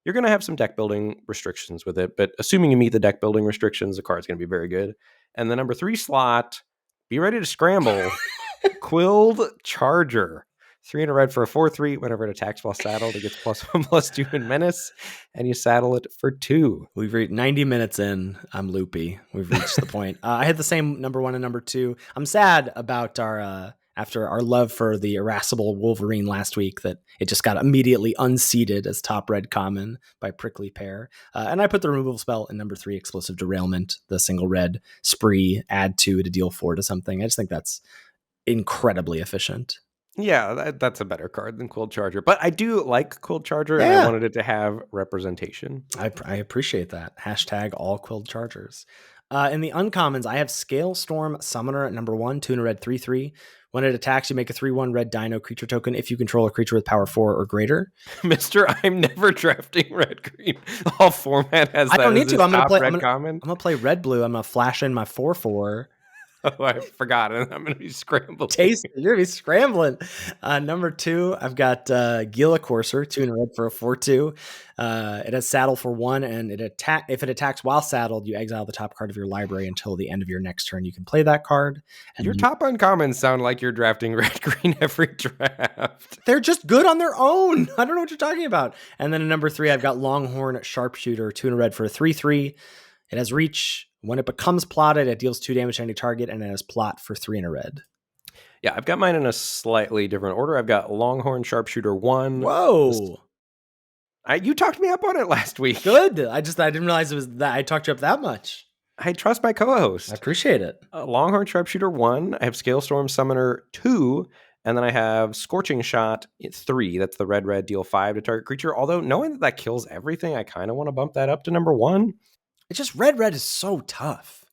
S1: You're going to have some deck building restrictions with it, but assuming you meet the deck building restrictions, the card's going to be very good. And the number 3 slot, be ready to scramble. Quilled Charger. 3 and a red for a 4/3. Whenever it attacks while saddled, it gets +1/+2 in menace, and you saddle it for 2.
S2: We've reached 90 minutes in. I'm loopy. We've reached the point. I had the same number 1 and number 2. I'm sad about our after our love for the irascible Wolverine last week that it just got immediately unseated as top red common by Prickly Pear. And I put the removal spell in number 3, Explosive Derailment, the single red spree, add 2 to deal 4 to something. I just think that's incredibly efficient.
S1: Yeah, that's a better card than Quill Charger. But I do like Quill Charger, and I
S2: Yeah.
S1: wanted it to have representation.
S2: I appreciate that. Hashtag all Quilled Chargers. In the uncommons, I have Scale Storm Summoner at number 1, 2 and a red, 3/3. When it attacks, you make a 3/1 red dino creature token if you control a creature with power 4 or greater.
S1: Mr. I'm never drafting red green. All format has that.
S2: I don't need to. I'm going to play
S1: red common.
S2: I'm going to play red blue. I'm going to flash in my 4/4.
S1: Oh, I forgot. And I'm going to be scrambling.
S2: Taste it. You're going to be scrambling. Number 2, I've got Gila Courser, 2 and a red for a 4/2. It has saddle for 1, and if it attacks while saddled, you exile the top card of your library until the end of your next turn. You can play that card. And
S1: your top uncommons sound like you're drafting red green every draft.
S2: They're just good on their own. I don't know what you're talking about. And then in number 3, I've got Longhorn Sharpshooter, 2 and a red for a 3/3. It has reach. When it becomes plotted, it deals 2 damage to any target, and it has plot for 3 and a red.
S1: Yeah, I've got mine in a slightly different order. I've got Longhorn Sharpshooter 1.
S2: Whoa.
S1: You talked me up on it last week.
S2: Good. I didn't realize it was that. I talked you up that much.
S1: I trust my co-host.
S2: I appreciate it.
S1: Longhorn Sharpshooter 1. I have Scale Storm Summoner 2. And then I have Scorching Shot 3. That's the red, deal 5 to target creature. Although knowing that kills everything, I kind of want to bump that up to number 1.
S2: It's just red is so tough.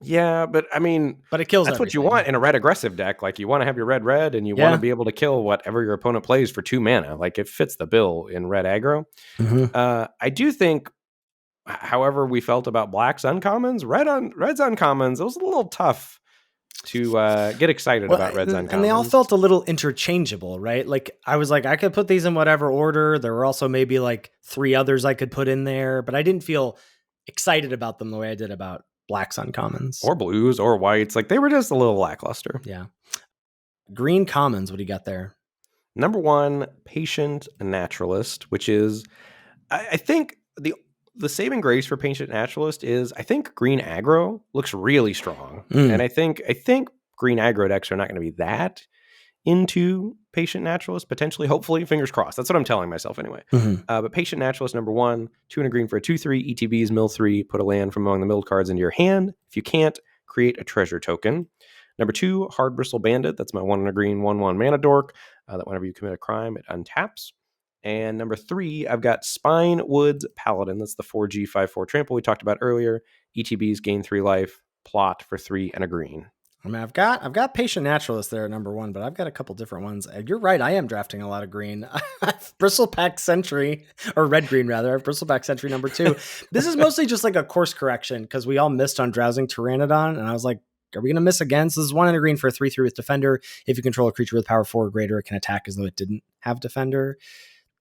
S1: Yeah, but I mean,
S2: but it kills
S1: that's
S2: everything.
S1: What you want in a red aggressive deck. Like, you want to have your red, and you want to be able to kill whatever your opponent plays for 2 mana. Like, it fits the bill in red aggro.
S2: Mm-hmm.
S1: I do think, however we felt about black's uncommons, red's uncommons, it was a little tough to get excited about red's uncommons.
S2: And they all felt a little interchangeable, right? Like, I was like, I could put these in whatever order. There were also maybe like 3 others I could put in there, but I didn't feel excited about them the way I did about black's uncommons.
S1: Or blues or whites. Like, they were just a little lackluster.
S2: Yeah. Green commons, what do you got there?
S1: Number 1, Patient Naturalist, which is, I think the saving grace for Patient Naturalist is, I think green aggro looks really strong. And I think green aggro decks are not going to be that into Patient Naturalist, potentially, hopefully, fingers crossed. That's what I'm telling myself anyway. But Patient Naturalist, number 1, 2 and a green for a 2/3, ETBs, mill 3, put a land from among the milled cards into your hand. If you can't, create a treasure token. Number 2, Hard Bristle Bandit. That's my 1 and a green, 1/1 mana dork. That whenever you commit a crime, it untaps. And number 3, I've got Spine Woods Paladin. That's the 4G 5/4 trample we talked about earlier. ETBs, gain 3 life, plot for 3 and a green.
S2: I mean, I've got Patient Naturalist there at number 1, but I've got a couple different ones. You're right. I am drafting a lot of green. Bristleback Sentry, or red green rather. I have Bristleback Sentry number 2. This is mostly just like a course correction because we all missed on Drowsing Pteranodon, and I was like, are we going to miss again? So this is 1 and a green for a 3/3 with Defender. If you control a creature with power 4 or greater, it can attack as though it didn't have Defender.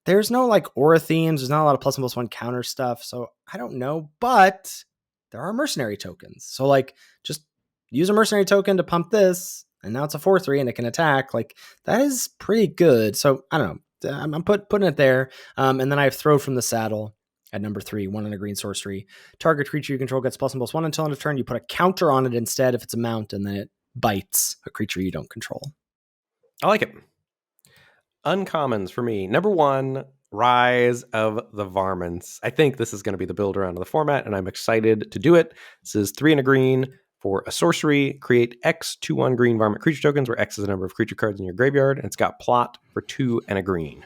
S2: There's no like aura themes. There's not a lot of +1/+1 counter stuff. So I don't know, but there are mercenary tokens. So like, just use a mercenary token to pump this, and now it's a 4/3 and it can attack. Like, that is pretty good. So I don't know. I'm putting it there. And then I have Throw from the Saddle at number 3, 1 and a green sorcery. Target creature you control gets +1/+1 until end of turn. You put a counter on it instead if it's a mount, and then it bites a creature you don't control.
S1: I like it. Uncommons for me. Number 1, Rise of the Varmints. I think this is going to be the build around the format, and I'm excited to do it. This is 3 and a green for a sorcery. Create X 2/1 green varmint creature tokens, where X is the number of creature cards in your graveyard, and it's got plot for 2 and a green.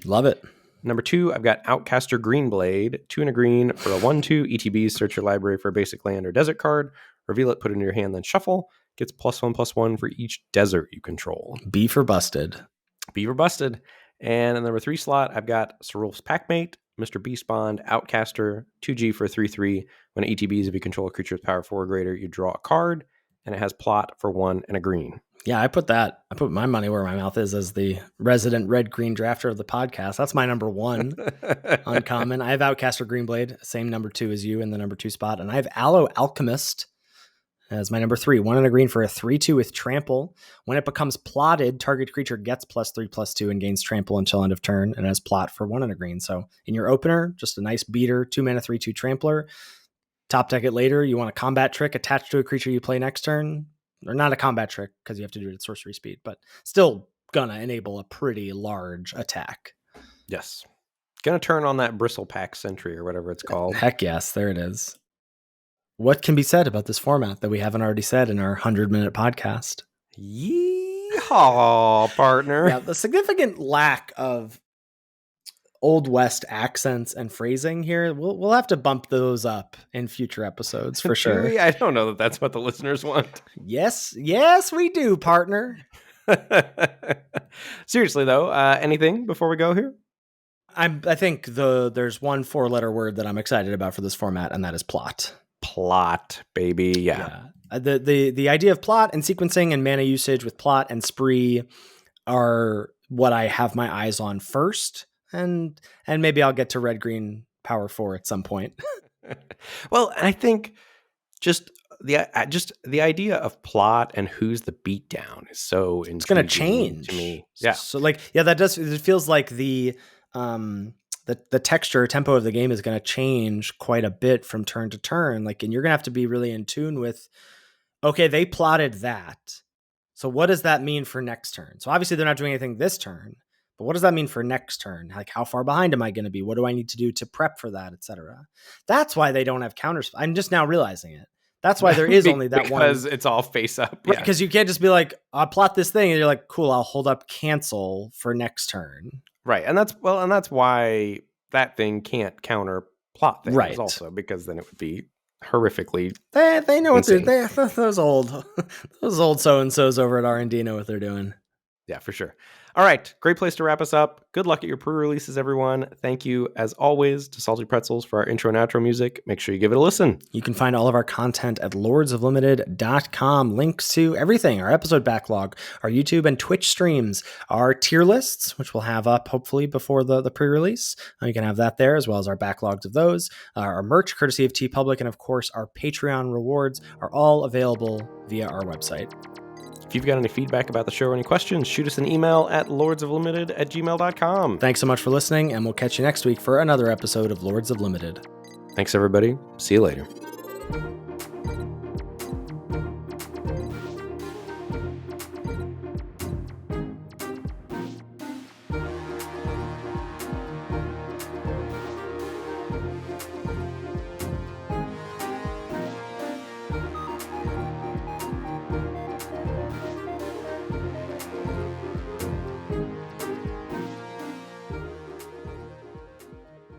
S2: Love it.
S1: Number 2, I've got Outcaster Greenblade, 2 and a green for a 1/2. ETBs, search your library for a basic land or desert card. Reveal it, put it in your hand, then shuffle. Gets +1/+1 for each desert you control.
S2: B for busted.
S1: Beaver busted. And in the number 3 slot, I've got Serulf's Packmate, Mr. Beast Bond, Outcaster, 2G for a 3/3. When it ETBs, if you control a creature with power 4 or greater, you draw a card, and it has plot for 1 and a green.
S2: Yeah, I put my money where my mouth is as the resident red-green drafter of the podcast. That's my number 1 uncommon. I have Outcaster Greenblade, same number 2 as you in the number 2 spot. And I have Aloe Alchemist as my number 3, 1 and a green for a 3/2 with trample. When it becomes plotted, target creature gets +3/+2 and gains trample until end of turn, and has plot for 1 and a green. So in your opener, just a nice beater, 2 mana 3/2 trampler. Top deck it later. You want a combat trick attached to a creature you play next turn. or not a combat trick because you have to do it at sorcery speed, but still gonna enable a pretty large attack.
S1: Yes. Gonna turn on that bristlepack sentry or whatever it's called.
S2: Heck yes, there it is. What can be said about this format that we haven't already said in our 100-minute podcast?
S1: Yeehaw, partner.
S2: Yeah, the significant lack of Old West accents and phrasing here, we'll have to bump those up in future episodes for sure.
S1: I don't know that that's what the listeners want.
S2: Yes, we do, partner.
S1: Seriously though, anything before we go here?
S2: I think there's one 4-letter word that I'm excited about for this format, and that is plot.
S1: Plot, baby. Yeah.
S2: The idea of plot and sequencing and mana usage with plot and spree are what I have my eyes on first, and maybe I'll get to red green power 4 at some point.
S1: Well, I think just the idea of plot and who's the beatdown is so
S2: it's going to change
S1: to me. Yeah.
S2: So that does. It feels like the texture tempo of the game is going to change quite a bit from turn to turn. Like, and you're going to have to be really in tune with, okay, they plotted that. So what does that mean for next turn? So obviously they're not doing anything this turn, but what does that mean for next turn? Like, how far behind am I going to be? What do I need to do to prep for that, etc.? That's why they don't have counters. I'm just now realizing it. That's why there is only that one.
S1: Because it's all face up.
S2: Yeah. Because you can't just be like, I'll plot this thing. And you're like, cool, I'll hold up cancel for next turn.
S1: Right. And that's why that thing can't counter plot things
S2: right.
S1: Also, because then it would be horrifically
S2: They know
S1: insane.
S2: What they're those old so-and-sos over at R&D know what they're doing.
S1: Yeah, for sure. All right. Great place to wrap us up. Good luck at your pre-releases, everyone. Thank you, as always, to Salty Pretzels for our intro and outro music. Make sure you give it a listen.
S2: You can find all of our content at lordsoflimited.com. Links to everything, our episode backlog, our YouTube and Twitch streams, our tier lists, which we'll have up hopefully before the pre-release. You can have that there, as well as our backlogs of those. Our merch, courtesy of TeePublic, and of course, our Patreon rewards are all available via our website.
S1: If you've got any feedback about the show or any questions, shoot us an email at lordsofunlimited@gmail.com.
S2: Thanks so much for listening, and we'll catch you next week for another episode of Lords of Limited.
S1: Thanks, everybody. See you later.